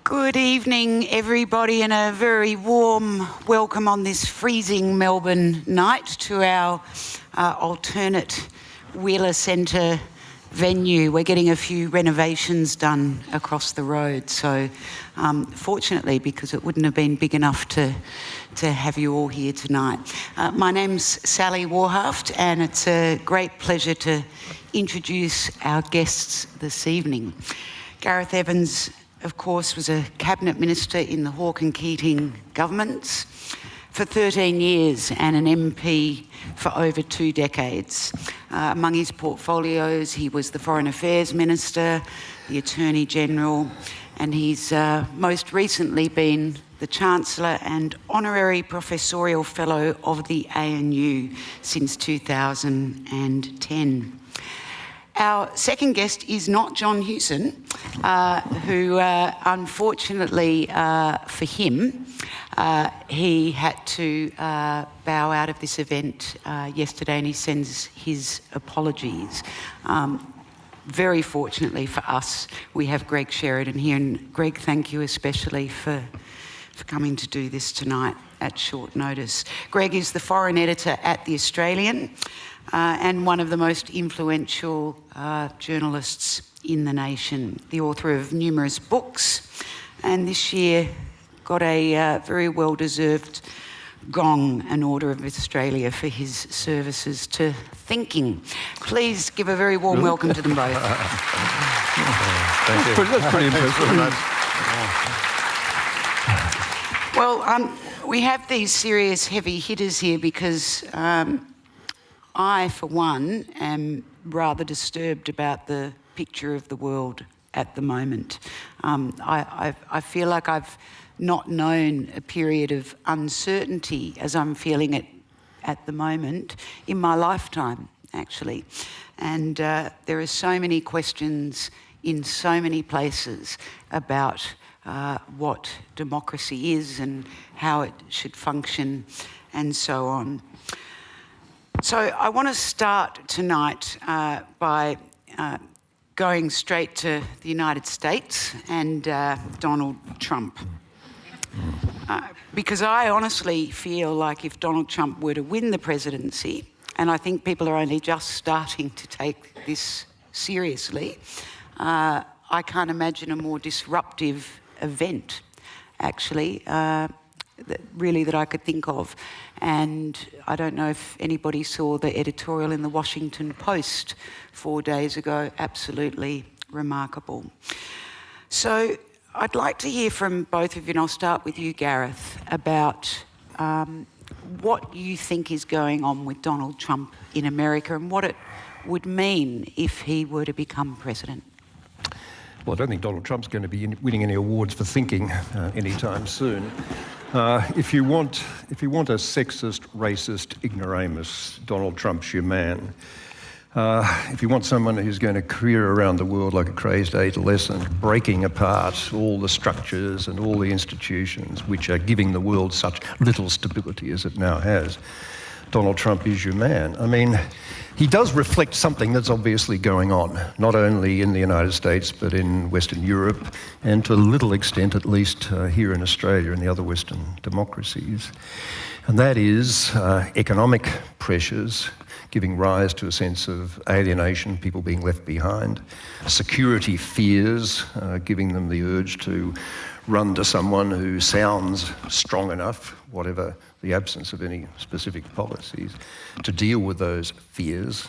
Good evening, everybody, and a very warm welcome on this freezing Melbourne night to our alternate Wheeler Centre venue. We're getting a few renovations done across the road, so fortunately, because it wouldn't have been big enough to have you all here tonight. My name's Sally Warhaft, and it's a great pleasure to introduce our guests this evening. Gareth Evans, of course, was a cabinet minister in the Hawke and Keating governments for 13 years and an MP for over 2 decades. Among his portfolios, he was the Foreign Affairs Minister, the Attorney General, and he's most recently been the Chancellor and Honorary Professorial Fellow of the ANU since 2010. Our second guest is not John Hewson, who unfortunately for him, he had to bow out of this event yesterday, and he sends his apologies. Very fortunately for us, we have Greg Sheridan here, and Greg, thank you especially for coming to do this tonight at short notice. Greg is the foreign editor at The Australian, and one of the most influential journalists in the nation, the author of numerous books, and this year got a very well-deserved gong, an Order of Australia, for his services to thinking. Please give a very warm welcome to them both. Thank you. That's pretty impressive. Well, we have these serious heavy hitters here because I, for one, am rather disturbed about the picture of the world at the moment. I feel like I've not known a period of uncertainty as I'm feeling it at the moment in my lifetime, actually. And there are so many questions in so many places about what democracy is and how it should function and so on. So I want to start tonight by going straight to the United States and Donald Trump. Because I honestly feel like if Donald Trump were to win the presidency, and I think people are only just starting to take this seriously, I can't imagine a more disruptive event, actually, that I could think of. And I don't know if anybody saw the editorial in the Washington Post 4 days ago. Absolutely remarkable. So I'd like to hear from both of you, and I'll start with you, Gareth, about what you think is going on with Donald Trump in America and what it would mean if he were to become president. Well, I don't think Donald Trump's going to be winning any awards for thinking anytime soon. If you want a sexist, racist ignoramus, Donald Trump's your man. If you want someone who's going to career around the world like a crazed adolescent, breaking apart all the structures and all the institutions which are giving the world such little stability as it now has, Donald Trump is your man. I mean, he does reflect something that's obviously going on, not only in the United States, but in Western Europe, and to a little extent, at least here in Australia and the other Western democracies. And that is economic pressures giving rise to a sense of alienation, people being left behind, security fears, giving them the urge to run to someone who sounds strong enough, whatever the absence of any specific policies, to deal with those fears.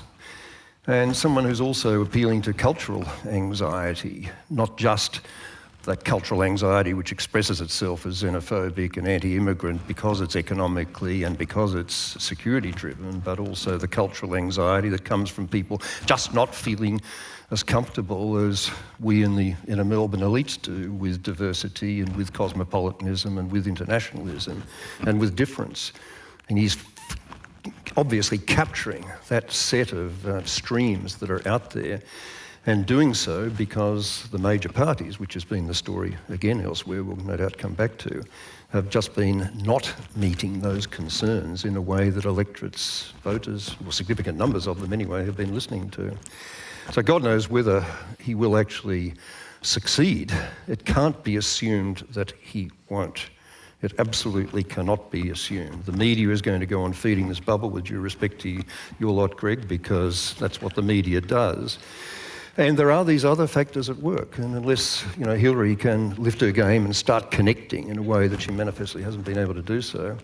And someone who's also appealing to cultural anxiety, not just that cultural anxiety which expresses itself as xenophobic and anti-immigrant because it's economically and because it's security-driven, but also the cultural anxiety that comes from people just not feeling as comfortable as we in the inner Melbourne elites do with diversity and with cosmopolitanism and with internationalism and with difference. And he's obviously capturing that set of streams that are out there, and doing so because the major parties, which has been the story again elsewhere, we'll no doubt come back to, have just been not meeting those concerns in a way that electorates, voters, or significant numbers of them anyway, have been listening to. So God knows whether he will actually succeed. It can't be assumed that he won't. It absolutely cannot be assumed. The media is going to go on feeding this bubble, with due respect to your lot, Greg, because that's what the media does. And there are these other factors at work, and unless Hillary can lift her game and start connecting in a way that she manifestly hasn't been able to do so,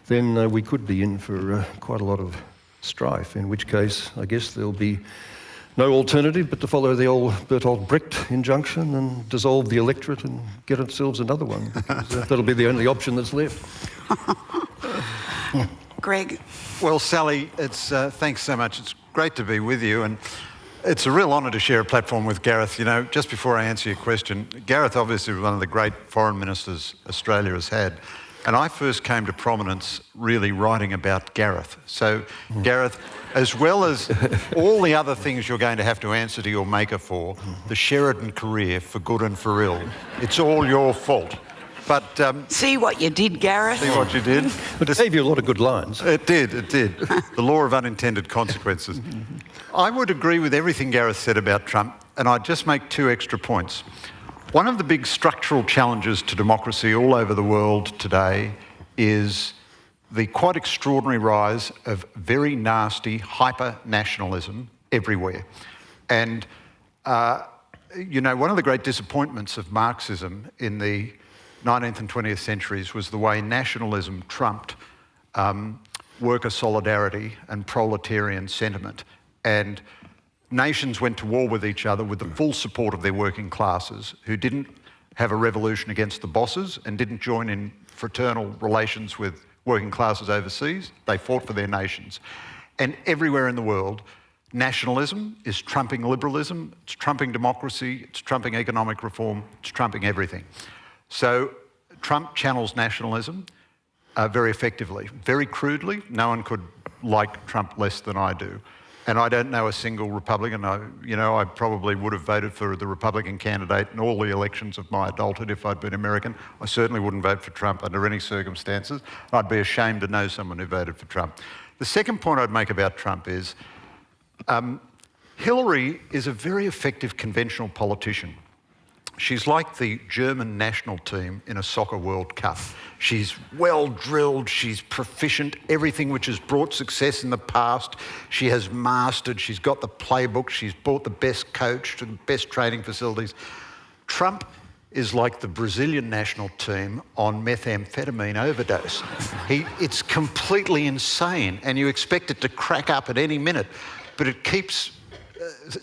then we could be in for quite a lot of strife, in which case I guess there'll be no alternative but to follow the old Bertolt Brecht injunction and dissolve the electorate and get ourselves another one, because that'll be the only option that's left. Greg? Well, Sally, it's thanks so much. It's great to be with you, and it's a real honour to share a platform with Gareth. Just before I answer your question, Gareth obviously was one of the great foreign ministers Australia has had. And I first came to prominence really writing about Gareth. So, Gareth, as well as all the other things you're going to have to answer to your maker for, the Sheridan career, for good and for ill, it's all your fault. But see what you did, Gareth. See what you did. But it gave you a lot of good lines. It did. The law of unintended consequences. I would agree with everything Gareth said about Trump, and I'd just make 2 extra points. One of the big structural challenges to democracy all over the world today is the quite extraordinary rise of very nasty hyper-nationalism everywhere. And, one of the great disappointments of Marxism in the 19th and 20th centuries was the way nationalism trumped worker solidarity and proletarian sentiment. And nations went to war with each other with the full support of their working classes, who didn't have a revolution against the bosses and didn't join in fraternal relations with working classes overseas. They fought for their nations. And everywhere in the world, nationalism is trumping liberalism, it's trumping democracy, it's trumping economic reform, it's trumping everything. So Trump channels nationalism very effectively. Very crudely, no one could like Trump less than I do. And I don't know a single Republican. I probably would have voted for the Republican candidate in all the elections of my adulthood if I'd been American. I certainly wouldn't vote for Trump under any circumstances. I'd be ashamed to know someone who voted for Trump. The second point I'd make about Trump is Hillary is a very effective conventional politician. She's like the German national team in a soccer World Cup. She's well drilled, she's proficient, everything which has brought success in the past, she has mastered, she's got the playbook, she's bought the best coach, the best training facilities. Trump is like the Brazilian national team on methamphetamine overdose. It's completely insane, and you expect it to crack up at any minute, but it keeps,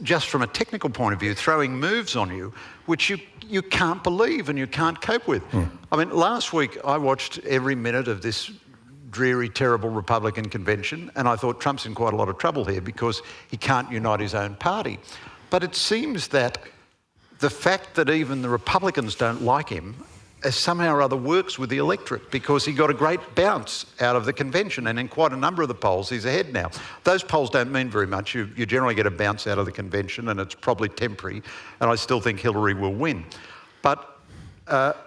just from a technical point of view, throwing moves on you which you can't believe and you can't cope with. I mean, last week I watched every minute of this dreary, terrible Republican convention, and I thought Trump's in quite a lot of trouble here because he can't unite his own party. But it seems that the fact that even the Republicans don't like him somehow or other works with the electorate, because he got a great bounce out of the convention, and in quite a number of the polls he's ahead now. Those polls don't mean very much. You generally get a bounce out of the convention, and it's probably temporary, and I still think Hillary will win. But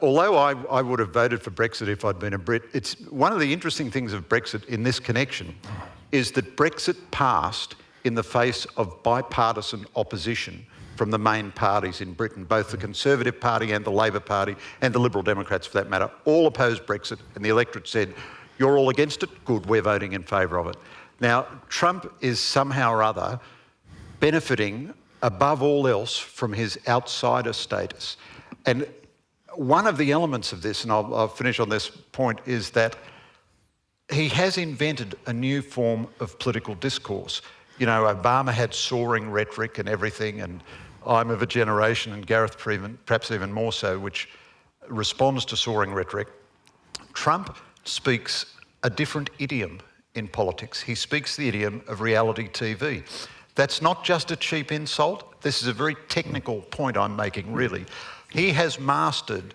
although I would have voted for Brexit if I'd been a Brit, it's one of the interesting things of Brexit in this connection is that Brexit passed in the face of bipartisan opposition from the main parties in Britain. Both the Conservative Party and the Labor Party and the Liberal Democrats, for that matter, all opposed Brexit, and the electorate said, you're all against it? Good, we're voting in favour of it. Now, Trump is somehow or other benefiting above all else from his outsider status. And one of the elements of this, and I'll finish on this point, is that he has invented a new form of political discourse. Obama had soaring rhetoric and everything, and I'm of a generation, and Gareth perhaps even more so, which responds to soaring rhetoric. Trump speaks a different idiom in politics. He speaks the idiom of reality TV. That's not just a cheap insult. This is a very technical point I'm making, really. He has mastered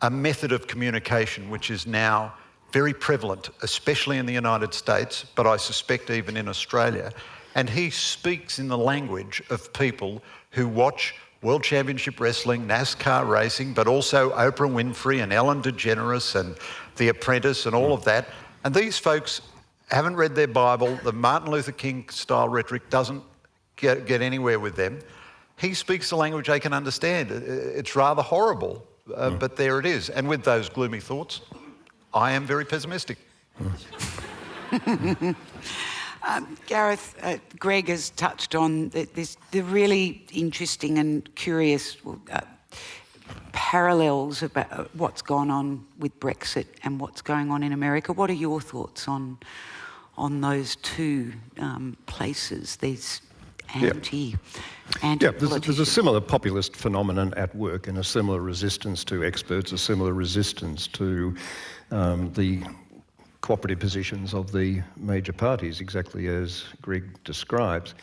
a method of communication which is now very prevalent, especially in the United States, but I suspect even in Australia. And he speaks in the language of people who watch World Championship Wrestling, NASCAR racing, but also Oprah Winfrey and Ellen DeGeneres and The Apprentice and all of that. And these folks haven't read their Bible. The Martin Luther King style rhetoric doesn't get anywhere with them. He speaks the language they can understand. It's rather horrible, but there it is. And with those gloomy thoughts, I am very pessimistic. Gareth, Greg has touched on the really interesting and curious parallels about what's gone on with Brexit and what's going on in America. What are your thoughts on those two places, these anti-politicians? There's a similar populist phenomenon at work and a similar resistance to experts, a similar resistance to the cooperative positions of the major parties, exactly as Greg describes.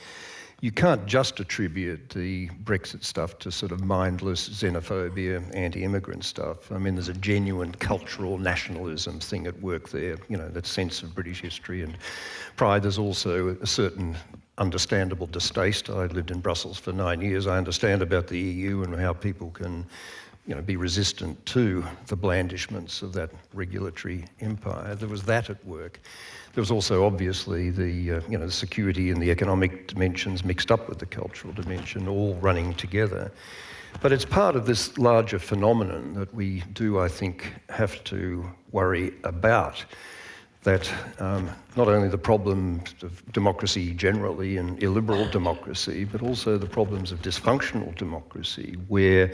You can't just attribute the Brexit stuff to sort of mindless xenophobia, anti-immigrant stuff. I mean, there's a genuine cultural nationalism thing at work there, that sense of British history and pride. There's also a certain understandable distaste. I lived in Brussels for 9 years. I understand about the EU and how people can be resistant to the blandishments of that regulatory empire. There was that at work. There was also obviously the security and the economic dimensions mixed up with the cultural dimension, all running together. But it's part of this larger phenomenon that we do, I think, have to worry about. That not only the problems of democracy generally and illiberal democracy, but also the problems of dysfunctional democracy, where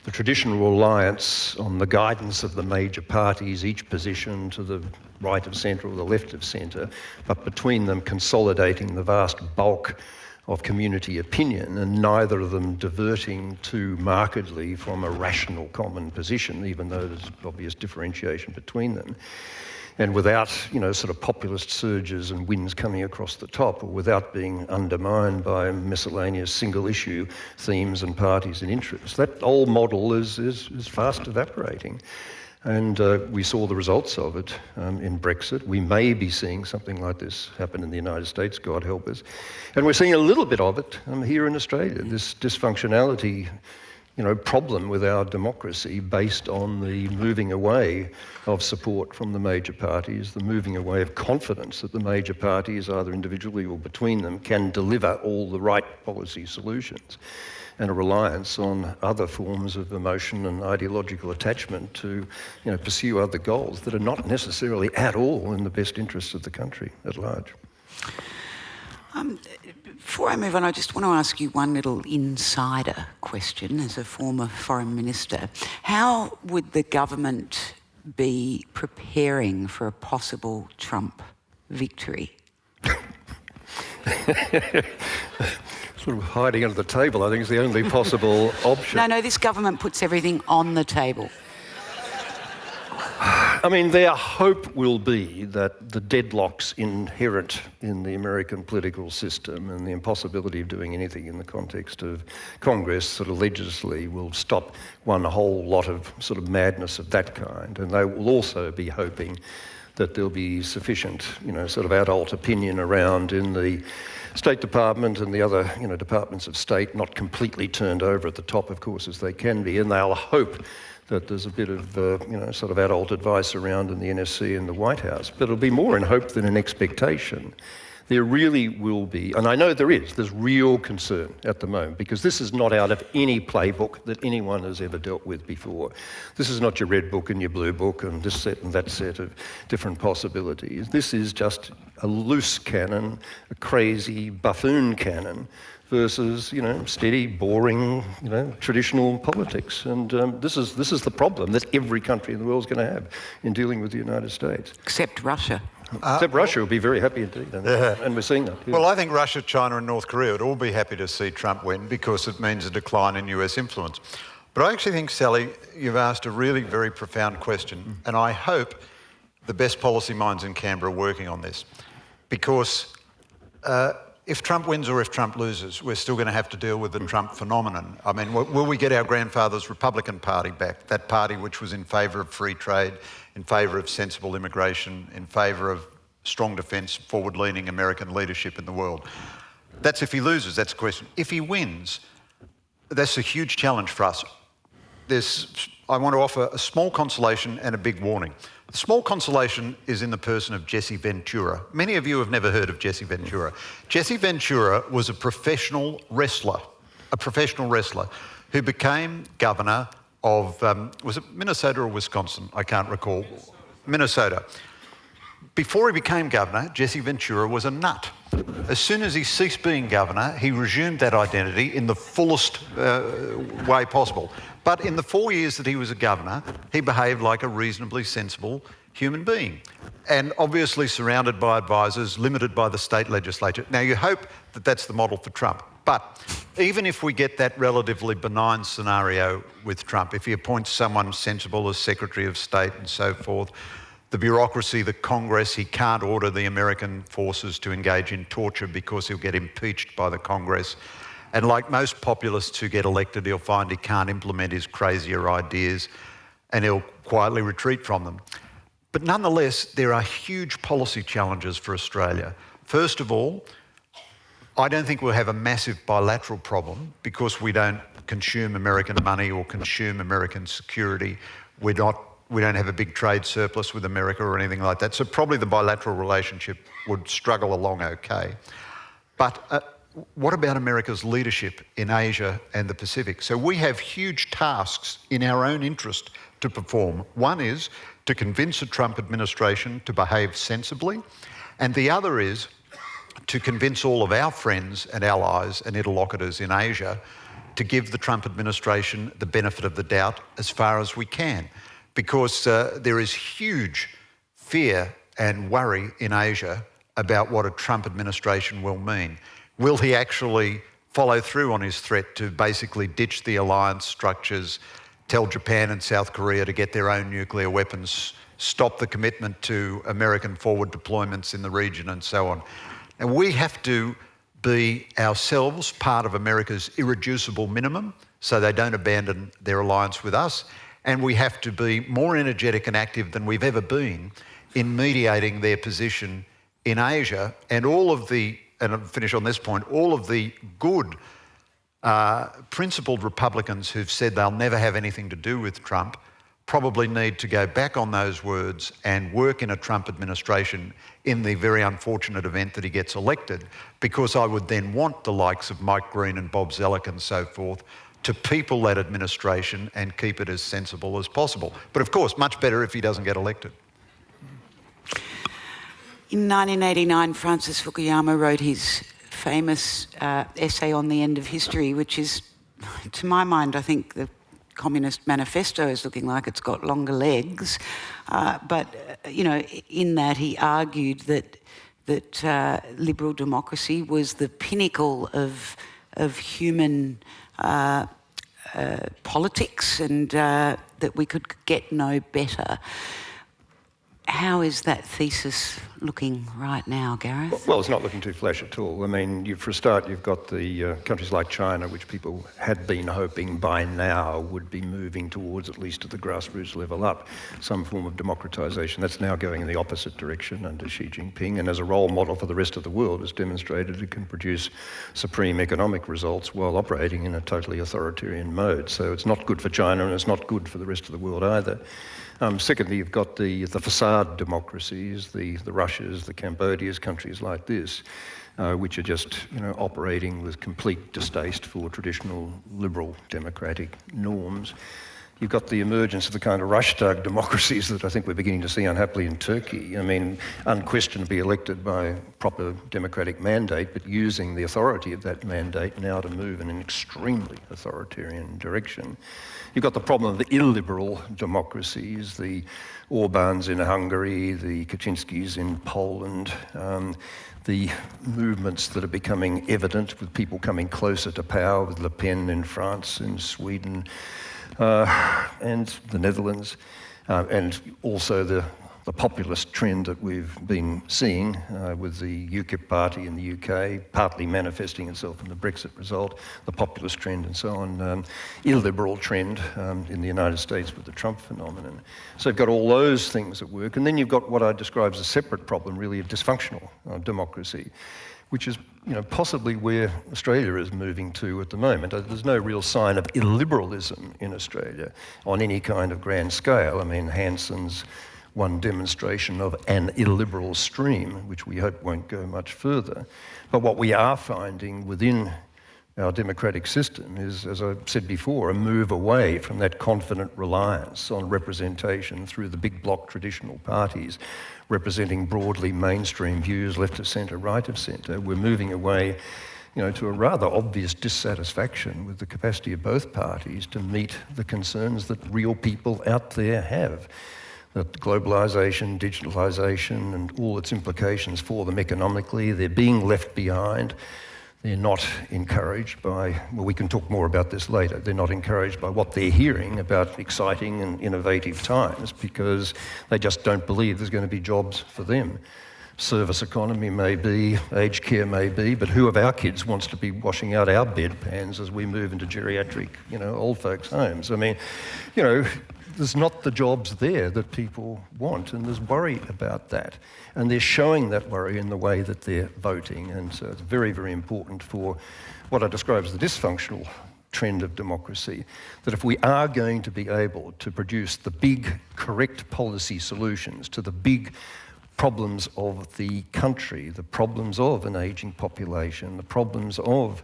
the traditional reliance on the guidance of the major parties, each position to the right of centre or the left of centre, but between them consolidating the vast bulk of community opinion and neither of them diverting too markedly from a rational common position, even though there's obvious differentiation between them. And without, sort of populist surges and winds coming across the top, or without being undermined by miscellaneous single-issue themes and parties and interests. That old model is fast evaporating. And we saw the results of it in Brexit. We may be seeing something like this happen in the United States, God help us. And we're seeing a little bit of it here in Australia, this dysfunctionality problem with our democracy based on the moving away of support from the major parties, the moving away of confidence that the major parties, either individually or between them, can deliver all the right policy solutions, and a reliance on other forms of emotion and ideological attachment to pursue other goals that are not necessarily at all in the best interests of the country at large. Before I move on, I just want to ask you one little insider question as a former foreign minister. How would the government be preparing for a possible Trump victory? Sort of hiding under the table, I think, is the only possible option. No, this government puts everything on the table. I mean, their hope will be that the deadlocks inherent in the American political system and the impossibility of doing anything in the context of Congress sort of legislatively will stop one whole lot of sort of madness of that kind. And they will also be hoping that there'll be sufficient, sort of adult opinion around in the State Department and the other, departments of state, not completely turned over at the top, of course, as they can be. And they'll hope that there's a bit of, sort of adult advice around in the NSC and the White House. But it'll be more in hope than in expectation. There really will be, and I know there's real concern at the moment, because this is not out of any playbook that anyone has ever dealt with before. This is not your red book and your blue book and this set and that set of different possibilities. This is just a loose cannon, a crazy buffoon cannon, versus, steady, boring, traditional politics. And this is the problem that every country in the world is going to have in dealing with the United States. Except Russia. Except Russia will be very happy indeed, and we're seeing that. Yeah. Well, I think Russia, China and North Korea would all be happy to see Trump win because it means a decline in US influence. But I actually think, Sally, you've asked a really very profound question, and I hope the best policy minds in Canberra are working on this. Because if Trump wins or if Trump loses, we're still going to have to deal with the Trump phenomenon. I mean, will we get our grandfather's Republican Party back? That party which was in favour of free trade, in favour of sensible immigration, in favour of strong defence, forward-leaning American leadership in the world. That's if he loses, that's the question. If he wins, that's a huge challenge for us. I want to offer a small consolation and a big warning. The small consolation is in the person of Jesse Ventura. Many of you have never heard of Jesse Ventura. Jesse Ventura was a professional wrestler who became governor of, was it Minnesota or Wisconsin? I can't recall. Minnesota. Before he became governor, Jesse Ventura was a nut. As soon as he ceased being governor, he resumed that identity in the fullest way possible. But in the 4 years that he was a governor, he behaved like a reasonably sensible human being, and obviously surrounded by advisors, limited by the state legislature. Now, you hope that that's the model for Trump. But even if we get that relatively benign scenario with Trump, if he appoints someone sensible as Secretary of State and so forth, the bureaucracy, the Congress, he can't order the American forces to engage in torture because he'll get impeached by the Congress. And like most populists who get elected, he'll find he can't implement his crazier ideas and he'll quietly retreat from them. But nonetheless, there are huge policy challenges for Australia. First of all, I don't think we'll have a massive bilateral problem because we don't consume American money or consume American security. We don't have a big trade surplus with America or anything like that. So probably the bilateral relationship would struggle along okay. But what about America's leadership in Asia and the Pacific? So we have huge tasks in our own interest to perform. One is to convince the Trump administration to behave sensibly, and the other is to convince all of our friends and allies and interlocutors in Asia to give the Trump administration the benefit of the doubt as far as we can. Because there is huge fear and worry in Asia about what a Trump administration will mean. Will he actually follow through on his threat to basically ditch the alliance structures, tell Japan and South Korea to get their own nuclear weapons, stop the commitment to American forward deployments in the region and so on? And we have to be ourselves part of America's irreducible minimum so they don't abandon their alliance with us. And we have to be more energetic and active than we've ever been in mediating their position in Asia. And all of the, and I'll finish on this point, all of the good principled Republicans who've said they'll never have anything to do with Trump probably need to go back on those words and work in a Trump administration in the very unfortunate event that he gets elected, because I would then want the likes of Mike Green and Bob Zellick and so forth to people that administration and keep it as sensible as possible. But of course, much better if he doesn't get elected. In 1989, Francis Fukuyama wrote his famous essay on the end of history, which is, to my mind, I think the Communist Manifesto is looking like it's got longer legs. But in that he argued that liberal democracy was the pinnacle of human politics, and that we could get no better. How is that thesis looking right now, Gareth? Well, it's not looking too flash at all. I mean, for a start, you've got the countries like China, which people had been hoping by now would be moving towards, at least at the grassroots level up, some form of democratisation. That's now going in the opposite direction under Xi Jinping, and as a role model for the rest of the world, has demonstrated it can produce supreme economic results while operating in a totally authoritarian mode. So it's not good for China, and it's not good for the rest of the world either. Secondly, you've got the facade democracies, the Russias, the Cambodias, countries like this, which are just operating with complete distaste for traditional liberal democratic norms. You've got the emergence of the kind of Reichstag democracies that I think we're beginning to see unhappily in Turkey. I mean, unquestionably elected by proper democratic mandate, but using the authority of that mandate now to move in an extremely authoritarian direction. You've got the problem of the illiberal democracies, the Orbáns in Hungary, the Kaczynskis in Poland, the movements that are becoming evident with people coming closer to power, with Le Pen in France and Sweden, and the Netherlands, and also the populist trend that we've been seeing with the UKIP party in the UK, partly manifesting itself in the Brexit result, the populist trend and so on, illiberal trend in the United States with the Trump phenomenon. So you've got all those things at work, and then you've got what I describe as a separate problem, really, a dysfunctional democracy, which is possibly where Australia is moving to at the moment. There's no real sign of illiberalism in Australia on any kind of grand scale. I mean, Hanson's one demonstration of an illiberal stream, which we hope won't go much further. But what we are finding within our democratic system is, as I said before, a move away from that confident reliance on representation through the big bloc traditional parties representing broadly mainstream views, left of centre, right of centre. We're moving away, to a rather obvious dissatisfaction with the capacity of both parties to meet the concerns that real people out there have. That globalisation, digitalisation and all its implications for them economically, they're being left behind. They're not encouraged by, well, we can talk more about this later, they're not encouraged by what they're hearing about exciting and innovative times because they just don't believe there's going to be jobs for them. Service economy may be, aged care may be, but who of our kids wants to be washing out our bedpans as we move into geriatric, old folks' homes? I mean, there's not the jobs there that people want, and there's worry about that. And they're showing that worry in the way that they're voting, and so it's very, very important for what I describe as the dysfunctional trend of democracy, that if we are going to be able to produce the big, correct policy solutions to the big problems of the country, the problems of an ageing population, the problems of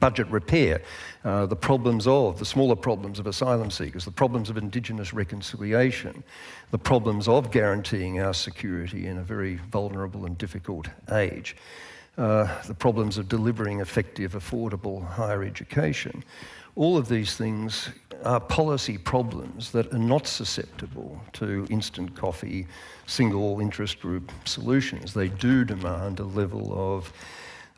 budget repair, the smaller problems of asylum seekers, the problems of Indigenous reconciliation, the problems of guaranteeing our security in a very vulnerable and difficult age, the problems of delivering effective, affordable higher education. All of these things are policy problems that are not susceptible to instant coffee, single interest group solutions. They do demand a level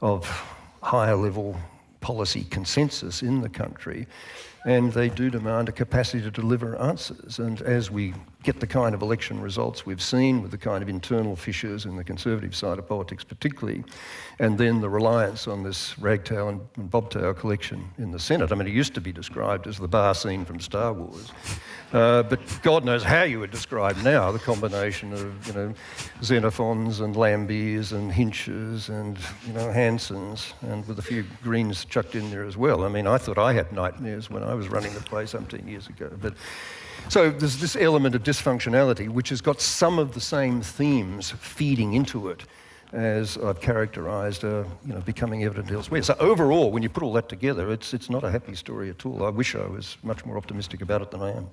of higher level policy consensus in the country, and they do demand a capacity to deliver answers. And as we get the kind of election results we've seen with the kind of internal fissures in the Conservative side of politics particularly, and then the reliance on this ragtail and bobtail collection in the Senate. I mean, it used to be described as the bar scene from Star Wars, but God knows how you would describe now the combination of, Xenophons and Lambies and Hinches and, Hansons, and with a few Greens chucked in there as well. I mean, I thought I had nightmares when I was running the place 17 years ago. But so there's this element of dysfunctionality which has got some of the same themes feeding into it as I've characterised, becoming evident elsewhere. So overall, when you put all that together, it's not a happy story at all. I wish I was much more optimistic about it than I am.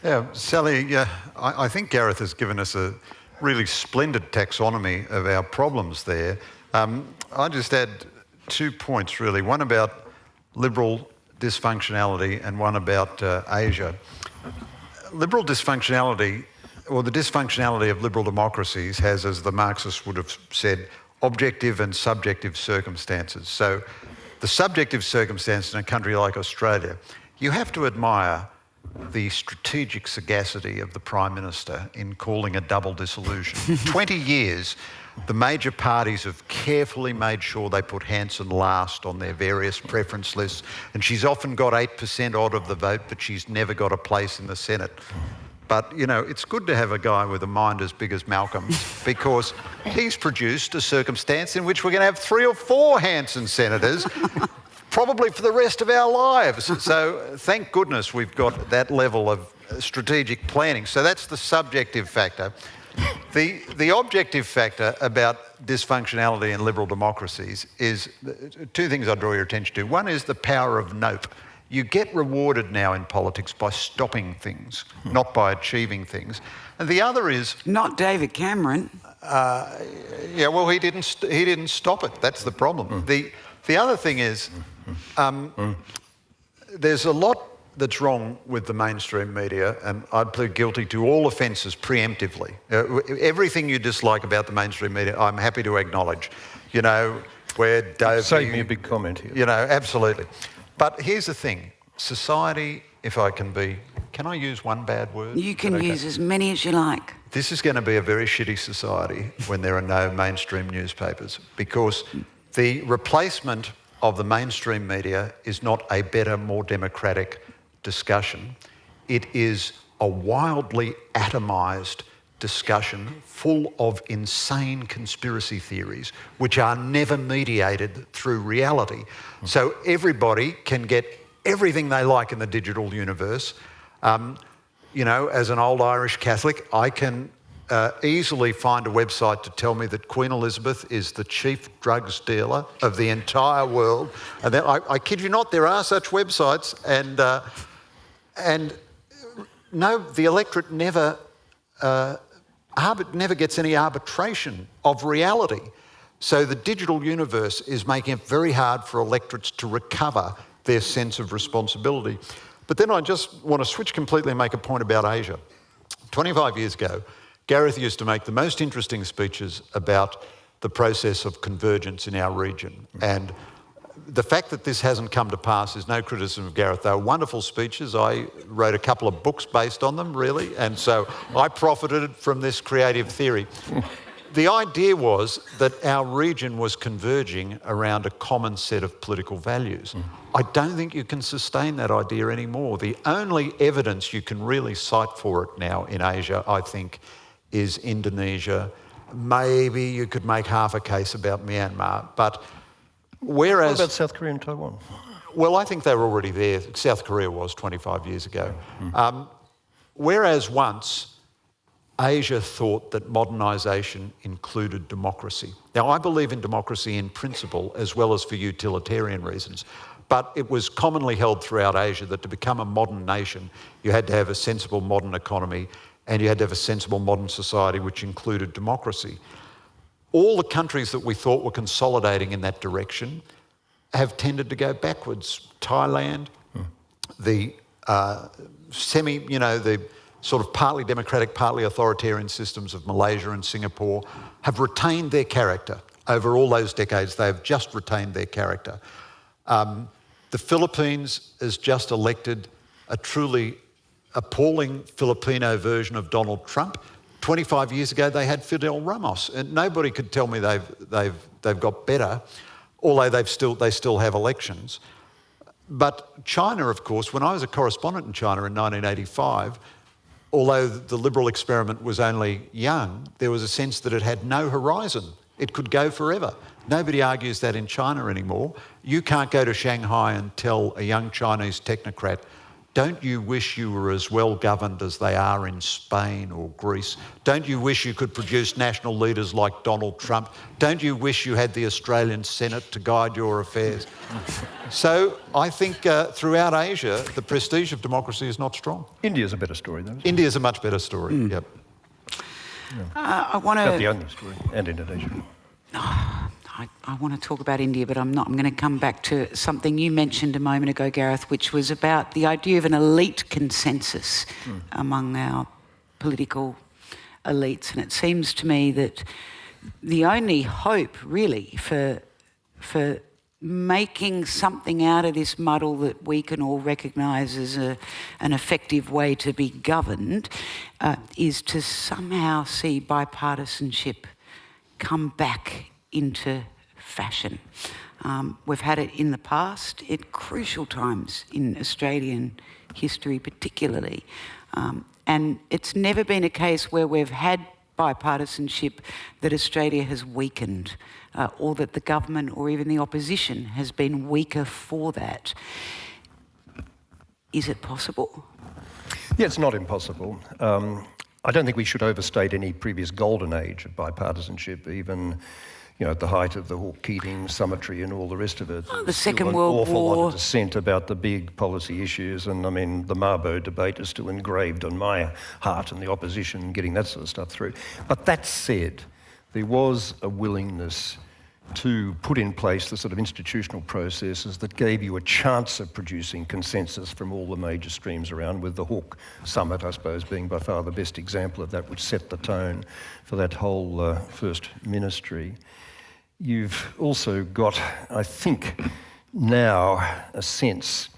Yeah, Sally, I think Gareth has given us a really splendid taxonomy of our problems there. I'll just add 2 points, really. One about liberal dysfunctionality and one about Asia. Liberal dysfunctionality, or the dysfunctionality of liberal democracies has, as the Marxists would have said, objective and subjective circumstances. So the subjective circumstances in a country like Australia, you have to admire the strategic sagacity of the Prime Minister in calling a double dissolution. 20 years, the major parties have carefully made sure they put Hanson last on their various preference lists, and she's often got 8% odd of the vote, but she's never got a place in the Senate. But, it's good to have a guy with a mind as big as Malcolm's because he's produced a circumstance in which we're going to have 3 or 4 Hanson senators probably for the rest of our lives. So thank goodness we've got that level of strategic planning. So that's the subjective factor. The objective factor about dysfunctionality in liberal democracies is 2 things I draw your attention to. One is the power of nope. You get rewarded now in politics by stopping things, not by achieving things. And the other is... Not David Cameron. He didn't stop it. That's the problem. The other thing is there's a lot that's wrong with the mainstream media, and I'd plead guilty to all offences preemptively. Everything you dislike about the mainstream media, I'm happy to acknowledge. Where Dave... Save me a big comment here. Absolutely. But here's the thing. Society, if I can be... Can I use one bad word? You can use as many as you like. This is going to be a very shitty society when there are no mainstream newspapers, because the replacement of the mainstream media is not a better, more democratic discussion. It is a wildly atomised discussion full of insane conspiracy theories which are never mediated through reality. So everybody can get everything they like in the digital universe You know, as an old Irish Catholic, I can easily find a website to tell me that Queen Elizabeth is the chief drugs dealer of the entire world. And I kid you not, there are such websites. And no, the electorate never gets any arbitration of reality. So the digital universe is making it very hard for electorates to recover their sense of responsibility. But then I just want to switch completely and make a point about Asia. 25 years ago, Gareth used to make the most interesting speeches about the process of convergence in our region. And the fact that this hasn't come to pass is no criticism of Gareth. They were wonderful speeches. I wrote a couple of books based on them, really, and so I profited from this creative theory. The idea was that our region was converging around a common set of political values. I don't think you can sustain that idea anymore. The only evidence you can really cite for it now in Asia, I think, is Indonesia. Maybe you could make half a case about Myanmar, but whereas... What about South Korea and Taiwan? Well, I think they were already there. South Korea was 25 years ago. Whereas once Asia thought that modernisation included democracy. Now, I believe in democracy in principle as well as for utilitarian reasons, but it was commonly held throughout Asia that to become a modern nation, you had to have a sensible modern economy and you had to have a sensible modern society which included democracy. All the countries that we thought were consolidating in that direction have tended to go backwards. Thailand, the the sort of partly democratic, partly authoritarian systems of Malaysia and Singapore have retained their character. Over all those decades, they have just retained their character. The Philippines has just elected a truly appalling Filipino version of Donald Trump. 25 years ago, they had Fidel Ramos, and nobody could tell me they've got better, although they still have elections. But China, of course, when I was a correspondent in China in 1985, although the liberal experiment was only young, there was a sense that it had no horizon. It could go forever. Nobody argues that in China anymore. You can't go to Shanghai and tell a young Chinese technocrat, don't you wish you were as well governed as they are in Spain or Greece? Don't you wish you could produce national leaders like Donald Trump? Don't you wish you had the Australian Senate to guide your affairs? So I think throughout Asia, the prestige of democracy is not strong. India's a better story, though. India's a much better story, yep. I want to... Not the only story, and Indonesia. I want to talk about India, but I'm not. I'm going to come back to something you mentioned a moment ago, Gareth, which was about the idea of an elite consensus among our political elites. And it seems to me that the only hope, really, for making something out of this muddle that we can all recognise as an effective way to be governed is to somehow see bipartisanship come back into fashion. We've had it in the past at crucial times in Australian history particularly. And it's never been a case where we've had bipartisanship that Australia has weakened or that the government or even the opposition has been weaker for that. Is it possible? Yeah, it's not impossible. I don't think we should overstate any previous golden age of bipartisanship, even at the height of the Hawke-Keating summitry and all the rest of it. The Second World War. An awful lot of dissent about the big policy issues, and I mean, the Mabo debate is still engraved on my heart and the opposition getting that sort of stuff through. But that said, there was a willingness to put in place the sort of institutional processes that gave you a chance of producing consensus from all the major streams around, with the Hawke Summit, I suppose, being by far the best example of that, which set the tone for that whole first ministry. You've also got, I think, now a sense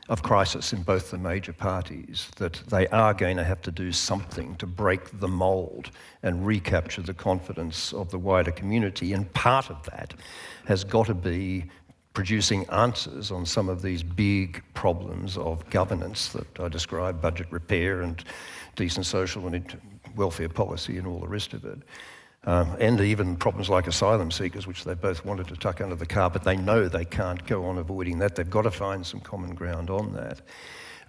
of crisis in both the major parties, that they are going to have to do something to break the mould and recapture the confidence of the wider community. And part of that has got to be producing answers on some of these big problems of governance that I described, budget repair and decent social and welfare policy and all the rest of it. And even problems like asylum seekers, which they both wanted to tuck under the carpet. They know they can't go on avoiding that. They've got to find some common ground on that.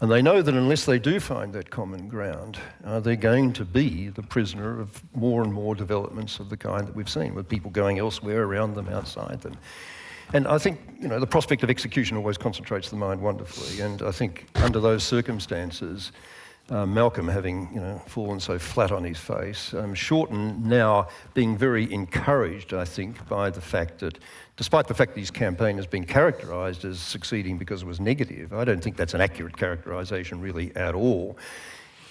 And they know that unless they do find that common ground, they're going to be the prisoner of more and more developments of the kind that we've seen, with people going elsewhere, around them, outside them. And I think, the prospect of execution always concentrates the mind wonderfully. And I think under those circumstances, Malcolm having, fallen so flat on his face, Shorten now being very encouraged, I think, by the fact that, despite the fact that his campaign has been characterised as succeeding because it was negative, I don't think that's an accurate characterisation really at all.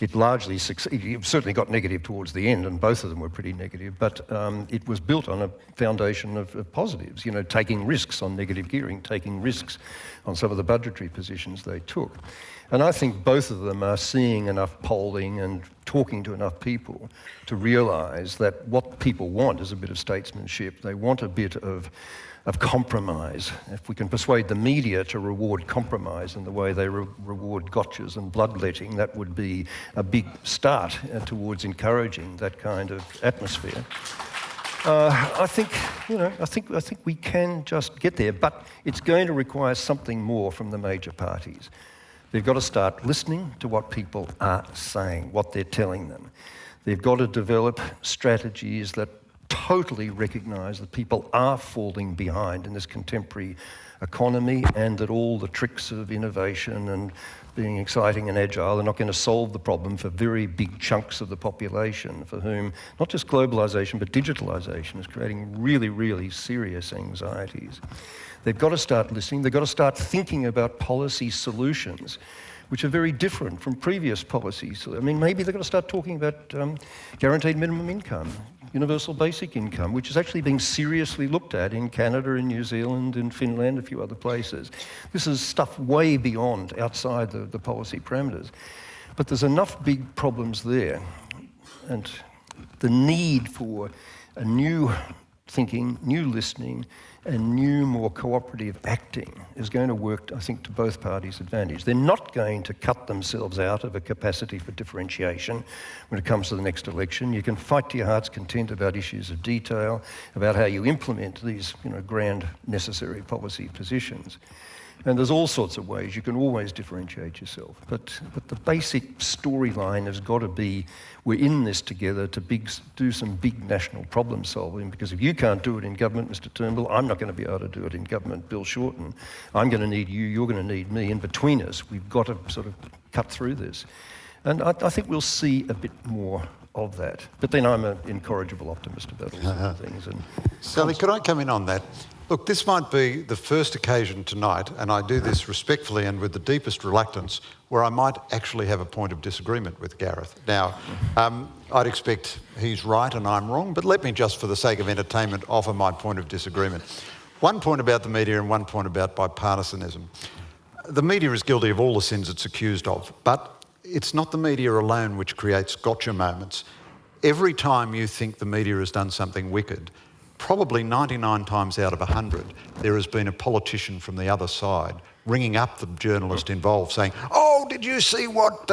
It largely succeeded. It certainly got negative towards the end, and both of them were pretty negative, but it was built on a foundation of positives, taking risks on negative gearing, taking risks on some of the budgetary positions they took. And I think both of them are seeing enough polling and talking to enough people to realise that what people want is a bit of statesmanship. They want a bit of compromise. If we can persuade the media to reward compromise in the way they reward gotchas and bloodletting, that would be a big start towards encouraging that kind of atmosphere. I think we can just get there, but it's going to require something more from the major parties. They've got to start listening to what people are saying, what they're telling them. They've got to develop strategies that totally recognise that people are falling behind in this contemporary economy, and that all the tricks of innovation and being exciting and agile are not going to solve the problem for very big chunks of the population, for whom not just globalisation but digitalisation is creating really, really serious anxieties. They've got to start listening. They've got to start thinking about policy solutions which are very different from previous policies. I mean, maybe they've got to start talking about guaranteed minimum income, universal basic income, which is actually being seriously looked at in Canada, in New Zealand, in Finland, a few other places. This is stuff way beyond, outside the policy parameters. But there's enough big problems there, and the need for a new thinking, new listening, and new, more cooperative acting is going to work, I think, to both parties' advantage. They're not going to cut themselves out of a capacity for differentiation when it comes to the next election. You can fight to your heart's content about issues of detail, about how you implement these, grand, necessary policy positions. And there's all sorts of ways you can always differentiate yourself. But the basic storyline has got to be, we're in this together to do some big national problem solving, because if you can't do it in government, Mr. Turnbull, I'm not going to be able to do it in government, Bill Shorten. I'm going to need you, you're going to need me, and between us, we've got to sort of cut through this. And I think we'll see a bit more of that. But then I'm an incorrigible optimist about all sorts of things. And Sally, could I come in on that? Look, this might be the first occasion tonight, and I do this respectfully and with the deepest reluctance, where I might actually have a point of disagreement with Gareth. Now, I'd expect he's right and I'm wrong, but let me just, for the sake of entertainment, offer my point of disagreement. One point about the media and one point about bipartisanism. The media is guilty of all the sins it's accused of, but it's not the media alone which creates gotcha moments. Every time you think the media has done something wicked, probably 99 times out of 100, there has been a politician from the other side ringing up the journalist involved saying, oh, did you see what,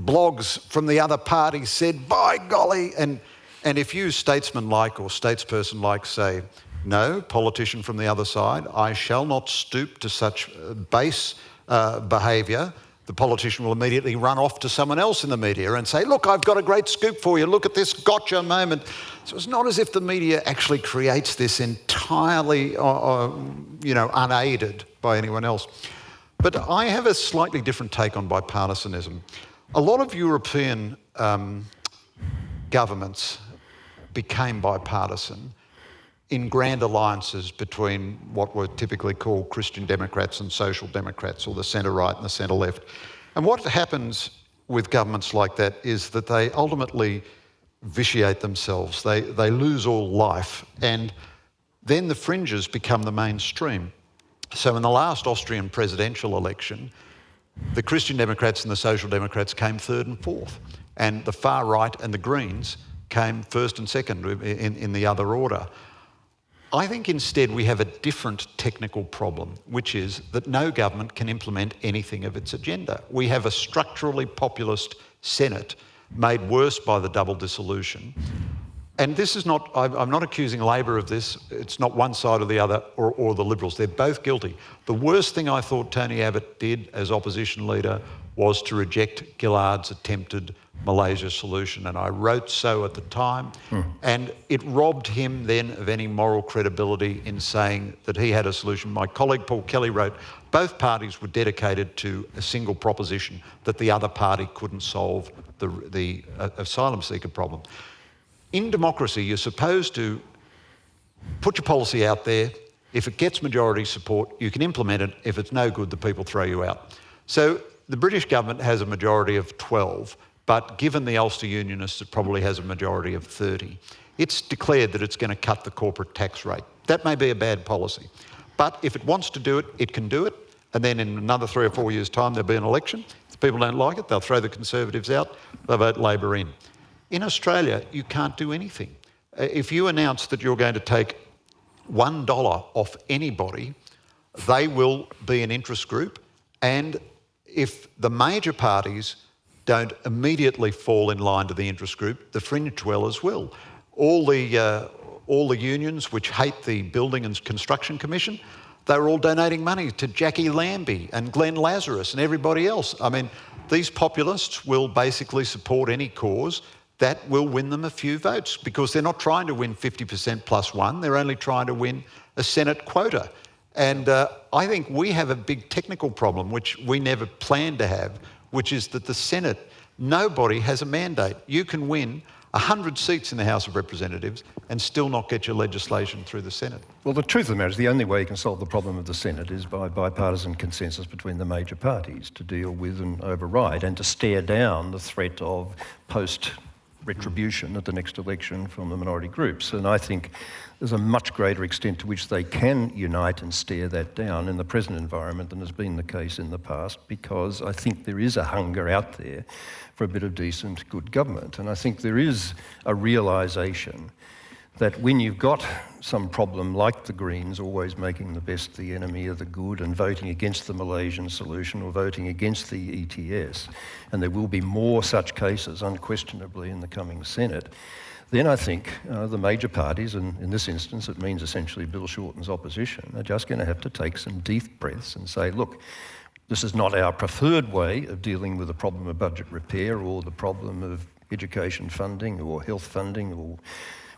blogs from the other party said? By golly. And if you statesman-like or statesperson-like say, no, politician from the other side, I shall not stoop to such base behaviour, the politician will immediately run off to someone else in the media and say, look, I've got a great scoop for you. Look at this gotcha moment. So it's not as if the media actually creates this entirely, unaided by anyone else. But I have a slightly different take on bipartisanism. A lot of European governments became bipartisan in grand alliances between what were typically called Christian Democrats and Social Democrats, or the centre-right and the centre-left. And what happens with governments like that is that they ultimately vitiate themselves. They lose all life, and then the fringes become the mainstream. So in the last Austrian presidential election, the Christian Democrats and the Social Democrats came third and fourth, and the far right and the Greens came first and second in the other order. I think instead we have a different technical problem, which is that no government can implement anything of its agenda. We have a structurally populist Senate made worse by the double dissolution, And this is not, I'm not accusing Labor of this. It's not one side or the other, or the Liberals. They're both guilty. The worst thing I thought Tony Abbott did as opposition leader was to reject Gillard's attempted Malaysia solution. And I wrote so at the time. And it robbed him then of any moral credibility in saying that he had a solution. My colleague Paul Kelly wrote, both parties were dedicated to a single proposition, that the other party couldn't solve the asylum seeker problem. In democracy, you're supposed to put your policy out there. If it gets majority support, you can implement it. If it's no good, the people throw you out. So the British government has a majority of 12, but given the Ulster Unionists, it probably has a majority of 30. It's declared that it's going to cut the corporate tax rate. That may be a bad policy. But if it wants to do it, it can do it. And then in another 3 or 4 years' time, there'll be an election. If people don't like it, they'll throw the Conservatives out. They'll vote Labor in. In Australia, you can't do anything. If you announce that you're going to take $1 off anybody, they will be an interest group. And if the major parties don't immediately fall in line to the interest group, the fringe dwellers will. All the unions which hate the Building and Construction Commission, they were all donating money to Jackie Lambie and Glenn Lazarus and everybody else. I mean, these populists will basically support any cause that will win them a few votes, because they're not trying to win 50% plus one, they're only trying to win a Senate quota. And I think we have a big technical problem, which we never planned to have, which is that the Senate, nobody has a mandate. You can win 100 seats in the House of Representatives and still not get your legislation through the Senate. Well, the truth of the matter is the only way you can solve the problem of the Senate is by bipartisan consensus between the major parties to deal with and override and to stare down the threat of post-retribution at the next election from the minority groups. And I think there's a much greater extent to which they can unite and stare that down in the present environment than has been the case in the past, because I think there is a hunger out there for a bit of decent, good government. And I think there is a realisation that when you've got some problem like the Greens always making the best the enemy of the good and voting against the Malaysian solution or voting against the ETS, and there will be more such cases unquestionably in the coming Senate, then I think the major parties, and in this instance it means essentially Bill Shorten's opposition, are just going to have to take some deep breaths and say, look, this is not our preferred way of dealing with the problem of budget repair or the problem of education funding or health funding or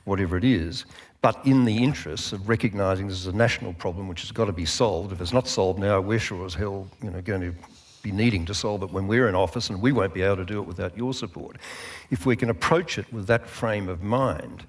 whatever it is, but in the interests of recognising this is a national problem which has got to be solved. If it's not solved now, we're sure as hell going to be needing to solve it when we're in office, and we won't be able to do it without your support. If we can approach it with that frame of mind,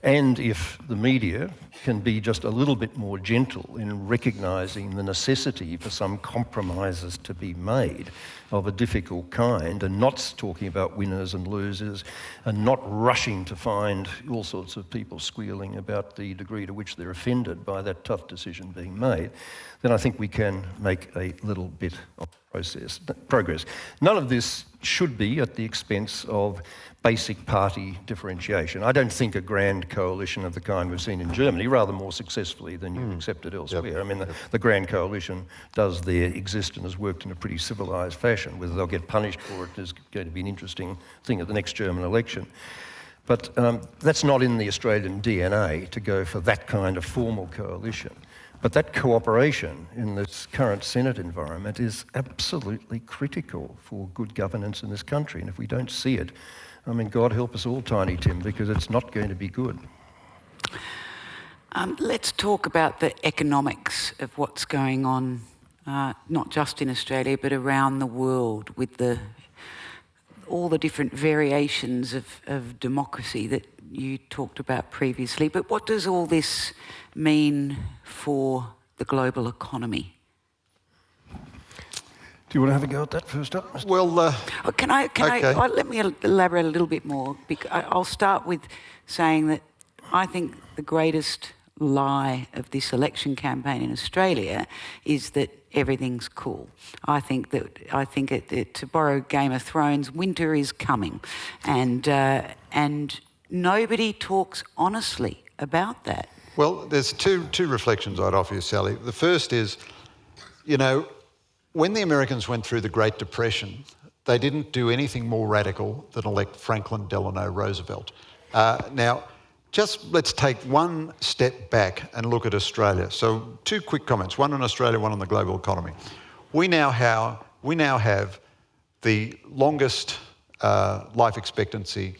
and if the media can be just a little bit more gentle in recognising the necessity for some compromises to be made of a difficult kind, and not talking about winners and losers, and not rushing to find all sorts of people squealing about the degree to which they're offended by that tough decision being made, then I think we can make a little bit of progress. None of this should be at the expense of basic party differentiation. I don't think a grand coalition of the kind we've seen in Germany, rather more successfully than you've accepted elsewhere. Yep. I mean, the grand coalition does there exist and has worked in a pretty civilised fashion. Whether they'll get punished for it is going to be an interesting thing at the next German election. But that's not in the Australian DNA to go for that kind of formal coalition. But that cooperation in this current Senate environment is absolutely critical for good governance in this country. And if we don't see it, I mean, God help us all, Tiny Tim, because it's not going to be good. Let's talk about the economics of what's going on, not just in Australia, but around the world, with all the different variations of democracy that you talked about previously. But what does all this mean for the global economy? Do you want to have a go at that first up, Mr. Well, let me elaborate a little bit more. I'll start with saying that I think the greatest lie of this election campaign in Australia is that everything's cool. I think to borrow Game of Thrones, winter is coming, and nobody talks honestly about that. Well, there's two reflections I'd offer you, Sally. The first is, when the Americans went through the Great Depression, they didn't do anything more radical than elect Franklin Delano Roosevelt. Now, just let's take one step back and look at Australia. So 2 quick comments, one on Australia, one on the global economy. We now have the longest life expectancy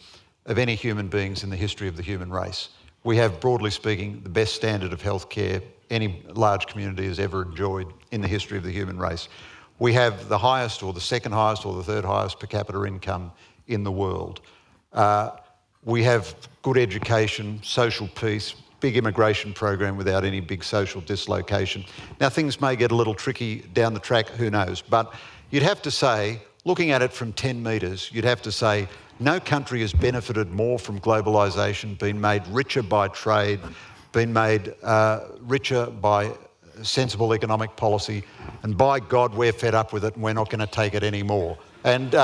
of any human beings in the history of the human race. We have, broadly speaking, the best standard of healthcare any large community has ever enjoyed in the history of the human race. We have the highest or the second highest or the third highest per capita income in the world. We have good education, social peace, big immigration program without any big social dislocation. Now, things may get a little tricky down the track, who knows, but you'd have to say, looking at it from 10 metres, you'd have to say no country has benefited more from globalisation, been made richer by trade, been made richer by sensible economic policy, and by God, we're fed up with it and we're not going to take it anymore. And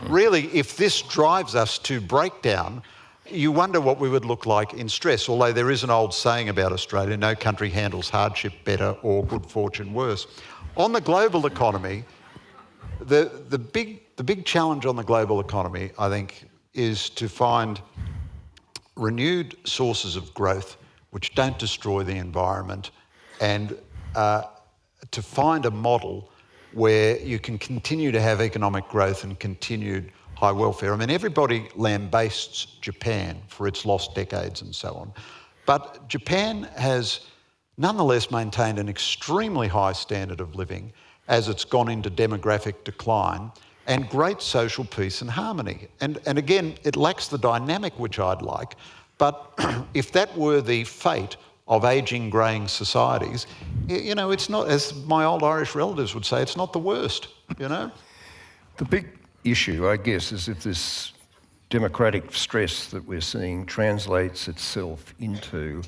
really, if this drives us to breakdown, you wonder what we would look like in stress, although there is an old saying about Australia, no country handles hardship better or good fortune worse. On the global economy, the big challenge on the global economy, I think, is to find renewed sources of growth which don't destroy the environment, and to find a model where you can continue to have economic growth and continued high welfare. I mean, everybody lambastes Japan for its lost decades and so on, but Japan has nonetheless maintained an extremely high standard of living as it's gone into demographic decline, and great social peace and harmony. And again, it lacks the dynamic which I'd like, but if that were the fate of ageing, greying societies, you know, it's not, as my old Irish relatives would say, it's not the worst, you know? The big issue, I guess, is if this democratic stress that we're seeing translates itself into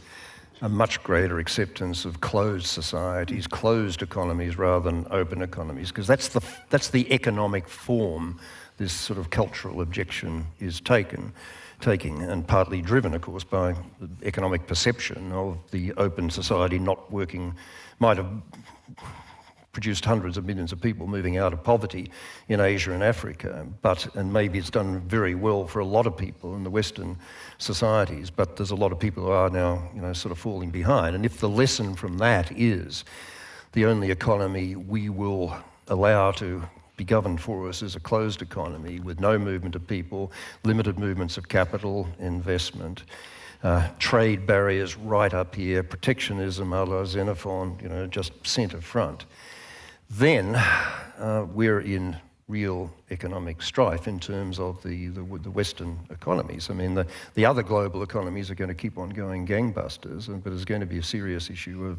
a much greater acceptance of closed societies, closed economies rather than open economies, because that's the economic form this sort of cultural objection is taking, and partly driven, of course, by the economic perception of the open society not working, might have produced hundreds of millions of people moving out of poverty in Asia and Africa, and maybe it's done very well for a lot of people in the Western societies, but there's a lot of people who are now, you know, sort of falling behind. And if the lesson from that is the only economy we will allow to be governed for us is a closed economy with no movement of people, limited movements of capital, investment, trade barriers right up here, protectionism a la Xenophon, you know, just centre front, then we're in real economic strife in terms of the Western economies. I mean, the other global economies are going to keep on going gangbusters, but there's going to be a serious issue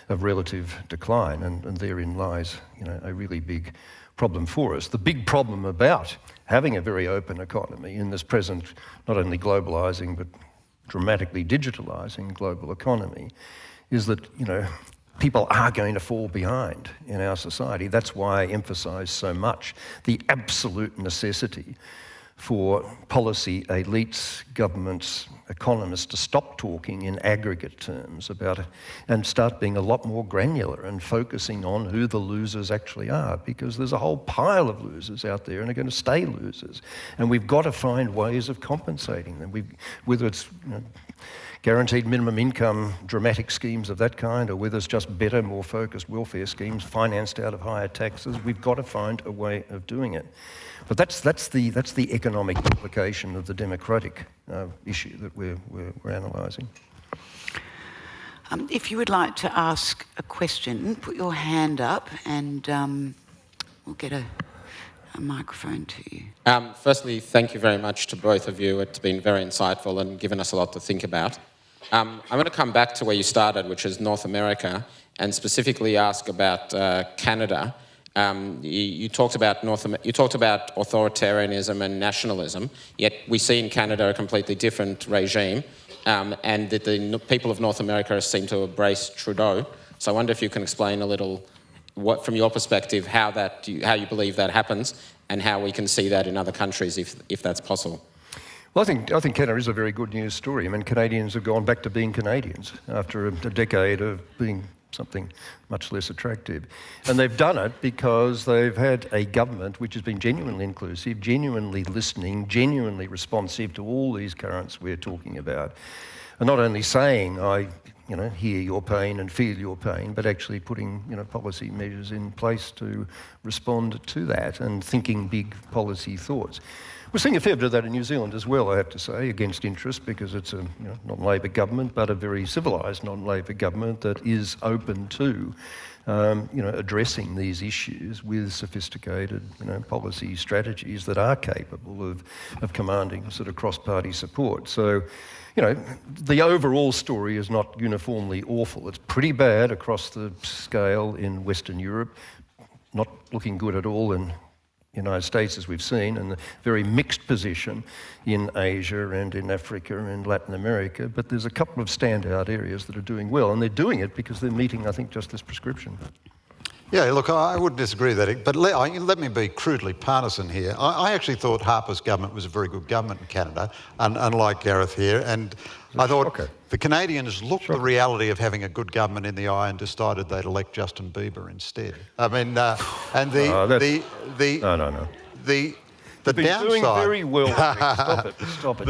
of relative decline, and therein lies, you know, a really big problem for us. The big problem about having a very open economy in this present, not only globalising but dramatically digitalising global economy, is that, you know, people are going to fall behind in our society. That's why I emphasise so much the absolute necessity for policy elites, governments, economists to stop talking in aggregate terms about it and start being a lot more granular and focusing on who the losers actually are, because there's a whole pile of losers out there and are going to stay losers. And we've got to find ways of compensating them. Whether it's, you know, guaranteed minimum income, dramatic schemes of that kind, or whether it's just better, more focused welfare schemes financed out of higher taxes, we've got to find a way of doing it. But that's the economic implication of the democratic issue that we're analysing. If you would like to ask a question, put your hand up and we'll get a microphone to you. Firstly, thank you very much to both of you. It's been very insightful and given us a lot to think about. I'm going to come back to where you started, which is North America, and specifically ask about Canada. You talked about authoritarianism and nationalism, yet we see in Canada a completely different regime, and that the people of North America seem to embrace Trudeau. So I wonder if you can explain a little, what, from your perspective, how you believe that happens, and how we can see that in other countries, if that's possible. Well, I think Canada is a very good news story. I mean, Canadians have gone back to being Canadians after a decade of being something much less attractive. And they've done it because they've had a government which has been genuinely inclusive, genuinely listening, genuinely responsive to all these currents we're talking about. and not only saying, I hear your pain and feel your pain, but actually putting, policy measures in place to respond to that and thinking big policy thoughts. We're seeing a fair bit of that in New Zealand as well, I have to say, against interest, because it's a non-Labor government, but a very civilised non-Labor government that is open to addressing these issues with sophisticated, policy strategies that are capable of commanding sort of cross-party support. So, the overall story is not uniformly awful. It's pretty bad across the scale in Western Europe, not looking good at all in the United States, as we've seen, and a very mixed position in Asia and in Africa and Latin America. But there's a couple of standout areas that are doing well, and they're doing it because they're meeting, I think, just this prescription. Yeah, look, I would disagree with that, but let me be crudely partisan here. I actually thought Harper's government was a very good government in Canada, unlike Gareth here, and I thought the Canadians looked the reality of having a good government in the eye and decided they'd elect Justin Bieber instead. I mean, and the downside. Doing very well. Stop it.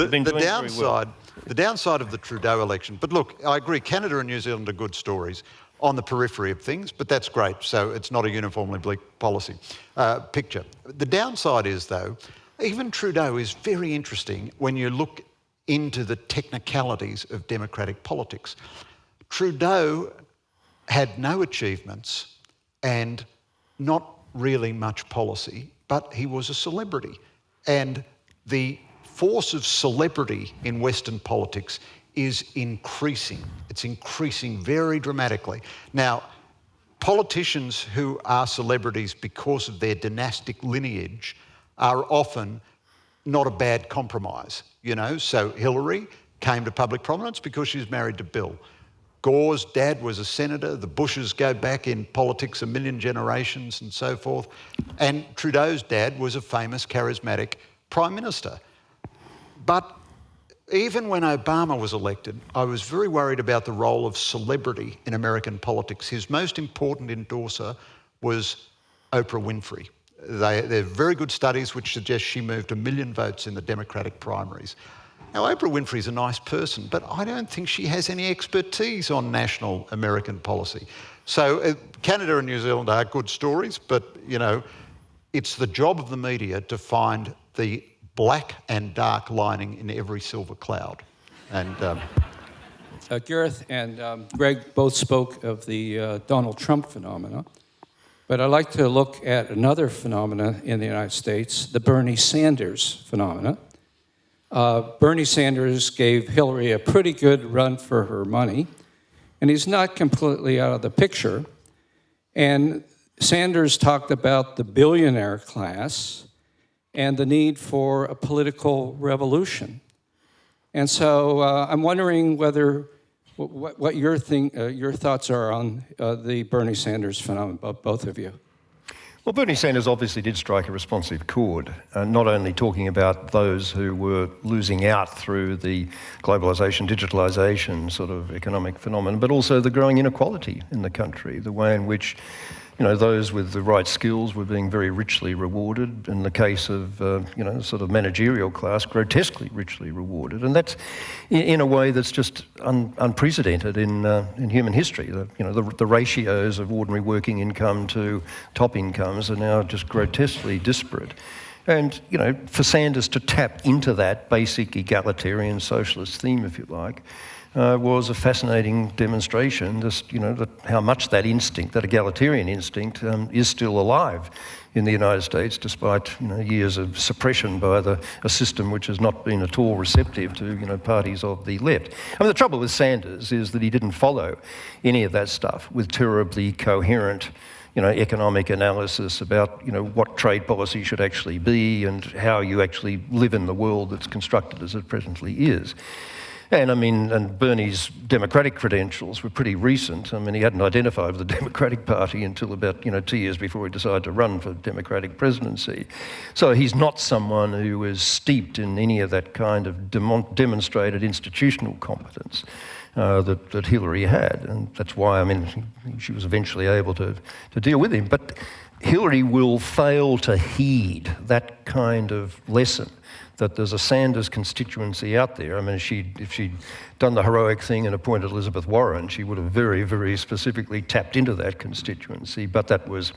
The downside of the Trudeau election. But look, I agree. Canada and New Zealand are good stories on the periphery of things, but that's great. So it's not a uniformly bleak policy picture. The downside is, though, even Trudeau is very interesting when you look into the technicalities of democratic politics. Trudeau had no achievements and not really much policy, but he was a celebrity. And the force of celebrity in Western politics is increasing. It's increasing very dramatically. Now, politicians who are celebrities because of their dynastic lineage are often not a bad compromise, So Hillary came to public prominence because she was married to Bill. Gore's dad was a senator. The Bushes go back in politics a million generations and so forth. And Trudeau's dad was a famous, charismatic prime minister. But even when Obama was elected, I was very worried about the role of celebrity in American politics. His most important endorser was Oprah Winfrey. They're very good studies which suggest she moved 1 million votes in the Democratic primaries. Now, Oprah Winfrey's a nice person, but I don't think she has any expertise on national American policy. So Canada and New Zealand are good stories, but, it's the job of the media to find the black and dark lining in every silver cloud. And Gareth and Greg both spoke of the Donald Trump phenomena, but I'd like to look at another phenomena in the United States, the Bernie Sanders phenomena. Bernie Sanders gave Hillary a pretty good run for her money, and he's not completely out of the picture. And Sanders talked about the billionaire class and the need for a political revolution. And so I'm wondering what your thoughts are on the Bernie Sanders phenomenon, both of you. Well, Bernie Sanders obviously did strike a responsive chord, not only talking about those who were losing out through the globalisation, digitalisation sort of economic phenomenon, but also the growing inequality in the country, the way in which those with the right skills were being very richly rewarded. In the case of, sort of managerial class, grotesquely richly rewarded. And that's in a way that's just unprecedented in human history. The ratios of ordinary working income to top incomes are now just grotesquely disparate. And, for Sanders to tap into that basic egalitarian socialist theme, if you like, was a fascinating demonstration, just, how much that instinct, that egalitarian instinct, is still alive in the United States, despite years of suppression by a system which has not been at all receptive to parties of the left. I mean, the trouble with Sanders is that he didn't follow any of that stuff with terribly coherent economic analysis about, what trade policy should actually be and how you actually live in the world that's constructed as it presently is. And Bernie's Democratic credentials were pretty recent. He hadn't identified with the Democratic Party until about, 2 years before he decided to run for Democratic presidency. So he's not someone who is steeped in any of that kind of demonstrated institutional competence that Hillary had. And that's why, she was eventually able to deal with him. But Hillary will fail to heed that that kind of lesson, that there's a Sanders constituency out there. I mean, if she'd done the heroic thing and appointed Elizabeth Warren, she would have very, very specifically tapped into that constituency, but that was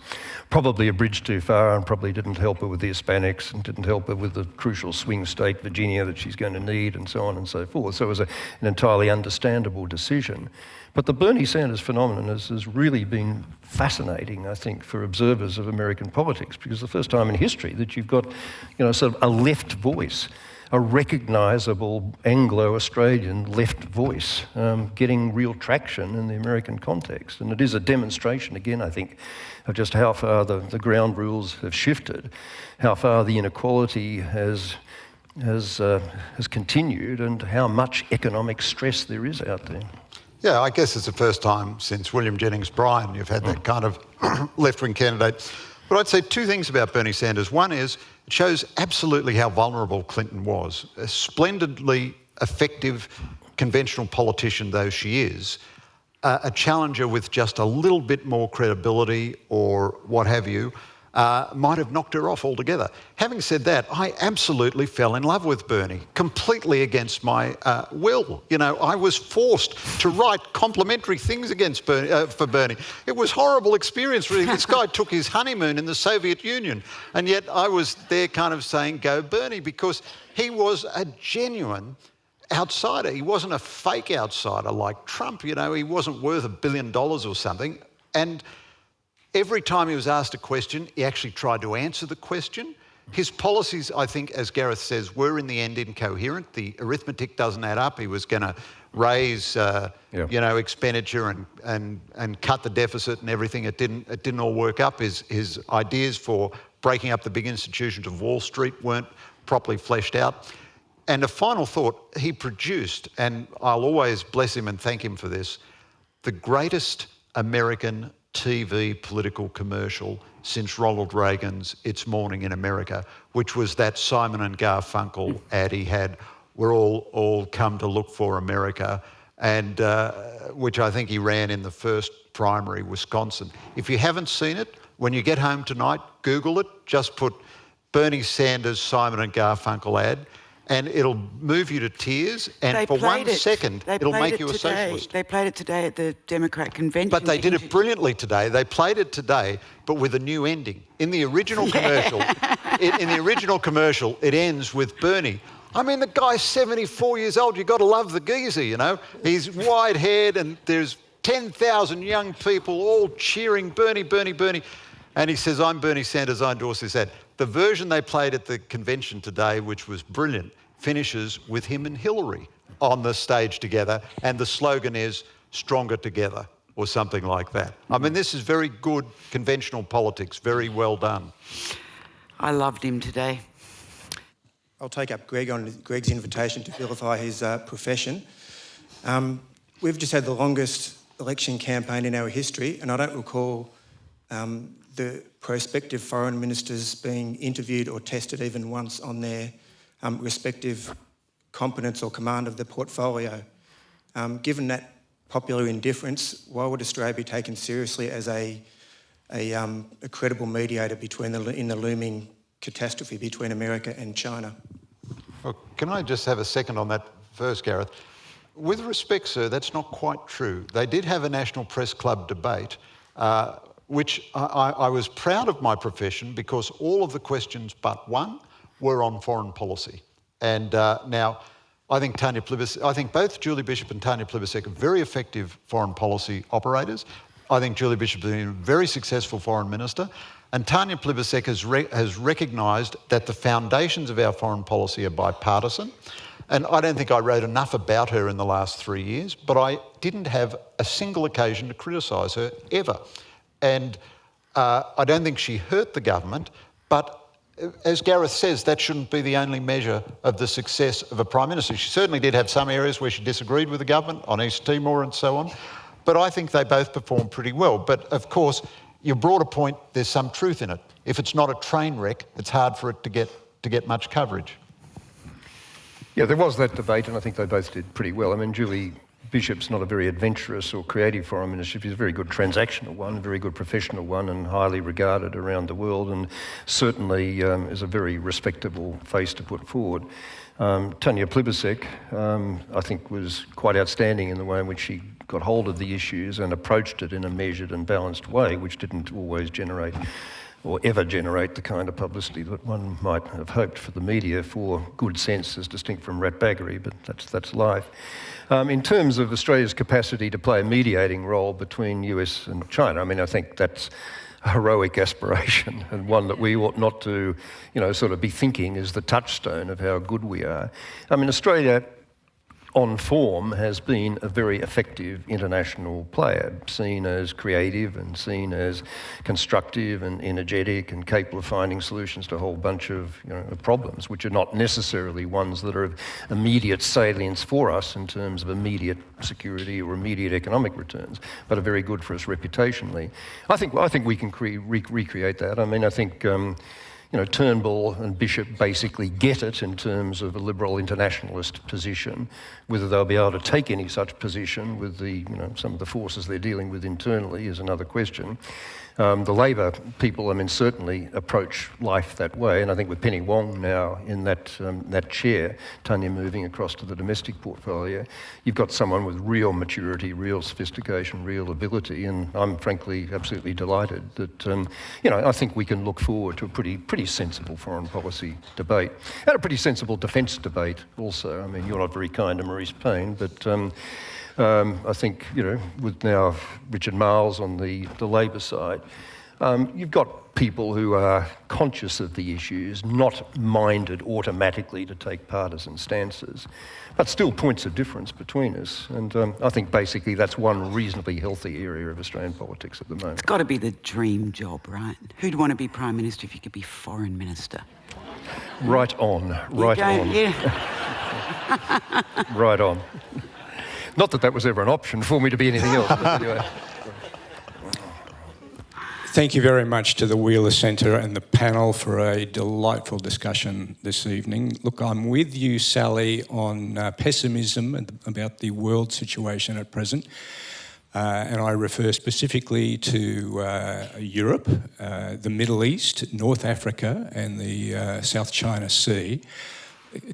probably a bridge too far and probably didn't help her with the Hispanics and didn't help her with the crucial swing state, Virginia, that she's going to need, and so on and so forth. So it was an entirely understandable decision. But the Bernie Sanders phenomenon has really been fascinating, I think, for observers of American politics, because the first time in history that you've got, sort of a left voice, a recognisable Anglo-Australian left voice, getting real traction in the American context. And it is a demonstration, again, I think, of just how far the ground rules have shifted, how far the inequality has continued, and how much economic stress there is out there. Yeah, I guess it's the first time since William Jennings Bryan you've had that kind of left-wing candidate. But I'd say two things about Bernie Sanders. One is it shows absolutely how vulnerable Clinton was. A splendidly effective conventional politician though she is, a challenger with just a little bit more credibility or what have you, might have knocked her off altogether. Having said that, I absolutely fell in love with Bernie, completely against my will. I was forced to write complimentary things against for Bernie. It was a horrible experience, really. This guy took his honeymoon in the Soviet Union, and yet I was there kind of saying, go Bernie, because he was a genuine outsider. He wasn't a fake outsider like Trump. He wasn't worth $1 billion or something. And every time he was asked a question, he actually tried to answer the question. His policies, I think, as Gareth says, were in the end incoherent. The arithmetic doesn't add up. He was going to raise, expenditure and cut the deficit and everything. It didn't all work up. His ideas for breaking up the big institutions of Wall Street weren't properly fleshed out. And a final thought, he produced, and I'll always bless him and thank him for this, the greatest American TV political commercial since Ronald Reagan's It's Morning in America, which was that Simon and Garfunkel ad he had, we're all come to look for America, and which I think he ran in the first primary, Wisconsin. If you haven't seen it, when you get home tonight, Google it, just put Bernie Sanders Simon and Garfunkel ad, and it'll move you to tears, and for 1 second, it'll make you a socialist. They played it today at the Democrat convention. But they did it brilliantly today. They played it today, but with a new ending. In the original commercial, it ends with Bernie. I mean, the guy's 74 years old. You've got to love the geezer, He's wide-haired, and there's 10,000 young people all cheering, Bernie, Bernie, Bernie. And he says, I'm Bernie Sanders, I endorse this ad. The version they played at the convention today, which was brilliant, finishes with him and Hillary on the stage together, and the slogan is, stronger together, or something like that. I mean, this is very good conventional politics, very well done. I loved him today. I'll take up Greg's invitation to vilify his profession. We've just had the longest election campaign in our history, and I don't recall the prospective foreign ministers being interviewed or tested even once on their respective competence or command of the portfolio. Given that popular indifference, why would Australia be taken seriously as a credible mediator in the looming catastrophe between America and China? Well, can I just have a second on that first, Gareth? With respect, sir, that's not quite true. They did have a National Press Club debate, which I was proud of my profession because all of the questions but one were on foreign policy. And now, I think both Julie Bishop and Tanya Plibersek are very effective foreign policy operators. I think Julie Bishop has been a very successful foreign minister. And Tanya Plibersek has recognised that the foundations of our foreign policy are bipartisan. And I don't think I wrote enough about her in the last 3 years, but I didn't have a single occasion to criticise her ever. And I don't think she hurt the government, but as Gareth says, that shouldn't be the only measure of the success of a Prime Minister. She certainly did have some areas where she disagreed with the government, on East Timor and so on, but I think they both performed pretty well. But of course, your broader point, there's some truth in it. If it's not a train wreck, it's hard for it to get much coverage. Yeah, there was that debate, and I think they both did pretty well. I mean, Julie Bishop's not a very adventurous or creative foreign minister. He's a very good transactional one, a very good professional one, and highly regarded around the world, and certainly is a very respectable face to put forward. Tanya Plibersek, I think, was quite outstanding in the way in which she got hold of the issues and approached it in a measured and balanced way, which didn't always generate or ever generate the kind of publicity that one might have hoped for the media for good sense, as distinct from ratbaggery, but that's life. In terms of Australia's capacity to play a mediating role between US and China, I mean, I think that's a heroic aspiration, and one that we ought not to, sort of be thinking is the touchstone of how good we are. I mean, Australia, on form, has been a very effective international player, seen as creative and seen as constructive and energetic and capable of finding solutions to a whole bunch of problems, which are not necessarily ones that are of immediate salience for us in terms of immediate security or immediate economic returns, but are very good for us reputationally. I think we can recreate that. I mean, I think Turnbull and Bishop basically get it in terms of a liberal internationalist position. Whether they'll be able to take any such position with the, some of the forces they're dealing with internally is another question. The Labor people, I mean, certainly approach life that way, and I think with Penny Wong now in that chair, Tanya moving across to the domestic portfolio, you've got someone with real maturity, real sophistication, real ability, and I'm frankly absolutely delighted that, I think we can look forward to a pretty sensible foreign policy debate, and a pretty sensible defence debate also. I mean, you're not very kind to Maurice Payne, but I think, with now Richard Marles on the Labor side, you've got people who are conscious of the issues, not minded automatically to take partisan stances, but still points of difference between us. And I think basically that's one reasonably healthy area of Australian politics at the moment. It's got to be the dream job, right? Who'd want to be Prime Minister if you could be Foreign Minister? Right on. Yeah. Right on. Not that was ever an option for me to be anything else. But anyway. Thank you very much to the Wheeler Centre and the panel for a delightful discussion this evening. Look, I'm with you, Sally, on pessimism about the world situation at present. And I refer specifically to Europe, the Middle East, North Africa and the South China Sea.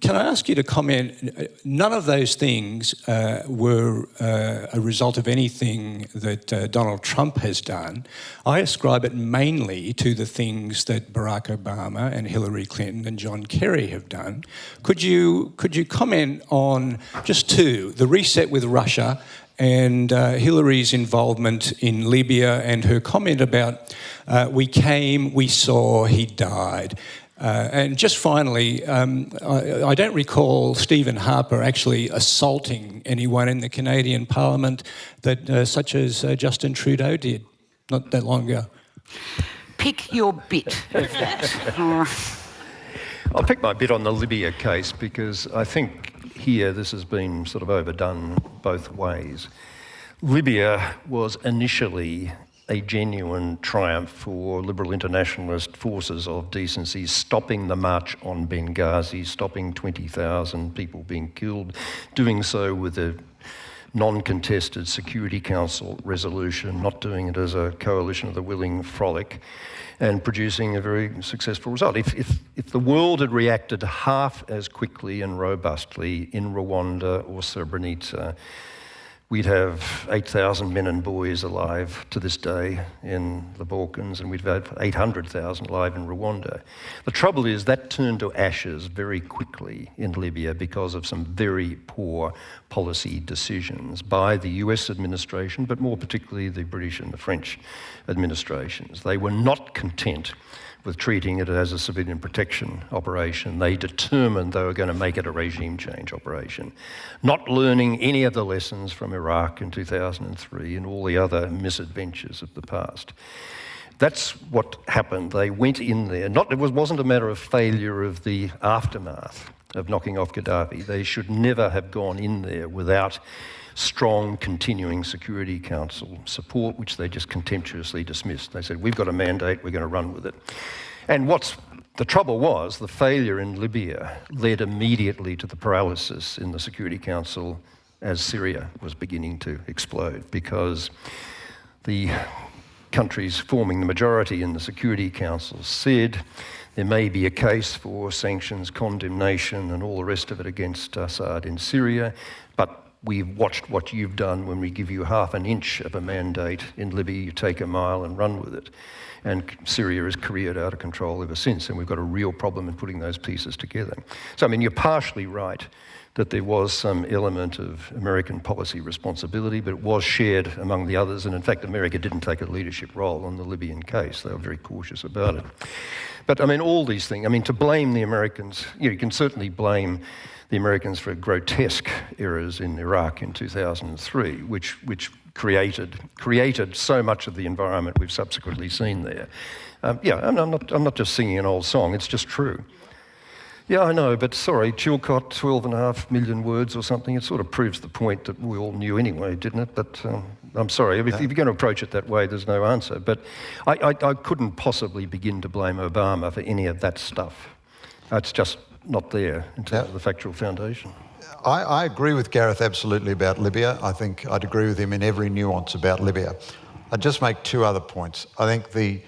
Can I ask you to comment? None of those things were a result of anything that Donald Trump has done. I ascribe it mainly to the things that Barack Obama and Hillary Clinton and John Kerry have done. Could you comment on just two, the reset with Russia and Hillary's involvement in Libya and her comment about we came, we saw, he died. And just finally, I don't recall Stephen Harper actually assaulting anyone in the Canadian Parliament that, such as Justin Trudeau did not that long ago. Pick your bit of that. I'll pick my bit on the Libya case because I think here this has been sort of overdone both ways. Libya was initially a genuine triumph for liberal internationalist forces of decency, stopping the march on Benghazi, stopping 20,000 people being killed, doing so with a non-contested Security Council resolution, not doing it as a coalition of the willing frolic, and producing a very successful result. If the world had reacted half as quickly and robustly in Rwanda or Srebrenica, we'd have 8,000 men and boys alive to this day in the Balkans, and we'd have 800,000 alive in Rwanda. The trouble is that turned to ashes very quickly in Libya because of some very poor policy decisions by the US administration, but more particularly the British and the French administrations. They were not content with treating it as a civilian protection operation. They determined they were going to make it a regime change operation, not learning any of the lessons from Iraq in 2003 and all the other misadventures of the past. That's what happened. They went in there. It wasn't a matter of failure of the aftermath of knocking off Gaddafi. They should never have gone in there without strong continuing Security Council support, which they just contemptuously dismissed. They said, we've got a mandate, we're going to run with it. And the trouble was, the failure in Libya led immediately to the paralysis in the Security Council as Syria was beginning to explode, because the countries forming the majority in the Security Council said there may be a case for sanctions, condemnation and all the rest of it against Assad in Syria, but we've watched what you've done. When we give you half an inch of a mandate in Libya, you take a mile and run with it. And Syria has careered out of control ever since, and we've got a real problem in putting those pieces together. So, I mean, you're partially right that there was some element of American policy responsibility, but it was shared among the others, and in fact America didn't take a leadership role on the Libyan case. They were very cautious about it. But I mean, all these things, I mean, to blame the Americans, you can certainly blame the Americans for grotesque errors in Iraq in 2003, which created so much of the environment we've subsequently seen there. I'm not just singing an old song, it's just true. Yeah, I know, but sorry, Chilcot, 12.5 million words or something, it sort of proves the point that we all knew anyway, didn't it? But I'm sorry, if you're going to approach it that way, there's no answer. But I couldn't possibly begin to blame Obama for any of that stuff. It's just not there in terms of the factual foundation. I agree with Gareth absolutely about Libya. I think I'd agree with him in every nuance about Libya. I'd just make two other points. I think the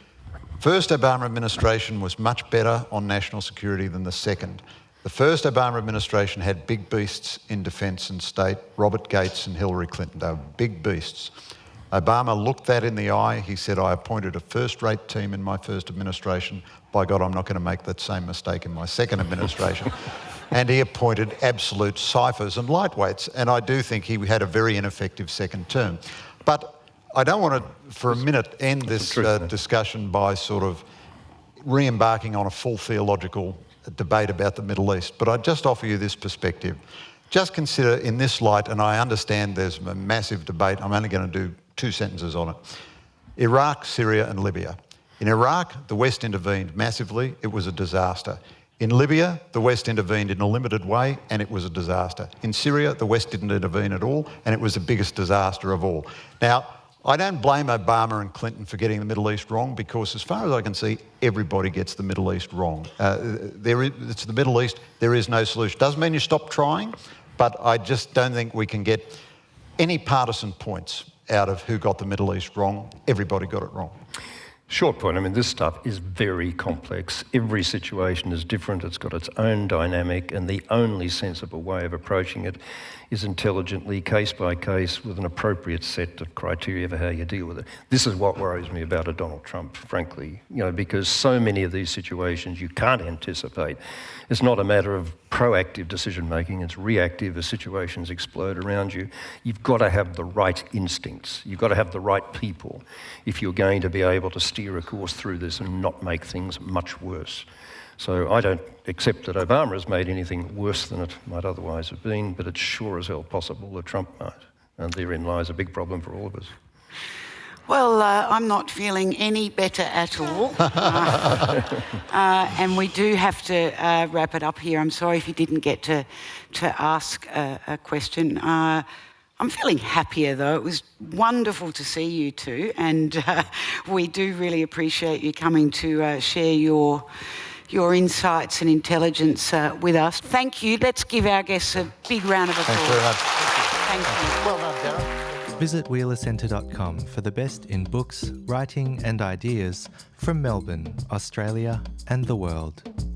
first Obama administration was much better on national security than the second. The first Obama administration had big beasts in defence and state, Robert Gates and Hillary Clinton. They were big beasts. Obama looked that in the eye. He said, I appointed a first-rate team in my first administration. By God, I'm not going to make that same mistake in my second administration. And he appointed absolute ciphers and lightweights. And I do think he had a very ineffective second term. But I don't want to, for a minute, end this discussion by sort of re-embarking on a full theological debate about the Middle East. But I'd just offer you this perspective. Just consider in this light, and I understand there's a massive debate, I'm only going to do 2 sentences on it. Iraq, Syria and Libya. In Iraq, the West intervened massively. It was a disaster. In Libya, the West intervened in a limited way and it was a disaster. In Syria, the West didn't intervene at all and it was the biggest disaster of all. Now, I don't blame Obama and Clinton for getting the Middle East wrong, because as far as I can see, everybody gets the Middle East wrong. It's the Middle East, there is no solution. Doesn't mean you stop trying, but I just don't think we can get any partisan points out of who got the Middle East wrong. Everybody got it wrong. Short point, I mean, this stuff is very complex. Every situation is different. It's got its own dynamic, and the only sensible way of approaching it is intelligently, case by case, with an appropriate set of criteria for how you deal with it. This is what worries me about a Donald Trump, frankly, because so many of these situations you can't anticipate. It's not a matter of proactive decision-making, it's reactive as situations explode around you. You've got to have the right instincts. You've got to have the right people if you're going to be able to steer a course through this and not make things much worse. So I don't accept that Obama has made anything worse than it might otherwise have been, but it's sure as hell possible that Trump might. And therein lies a big problem for all of us. Well, I'm not feeling any better at all. And we do have to wrap it up here. I'm sorry if you didn't get to ask a question. I'm feeling happier, though. It was wonderful to see you two, and we do really appreciate you coming to share your insights and intelligence with us. Thank you. Let's give our guests a big round of applause. Thanks very much. Thank you. Well done, Gareth. Visit wheelercentre.com for the best in books, writing and ideas from Melbourne, Australia and the world.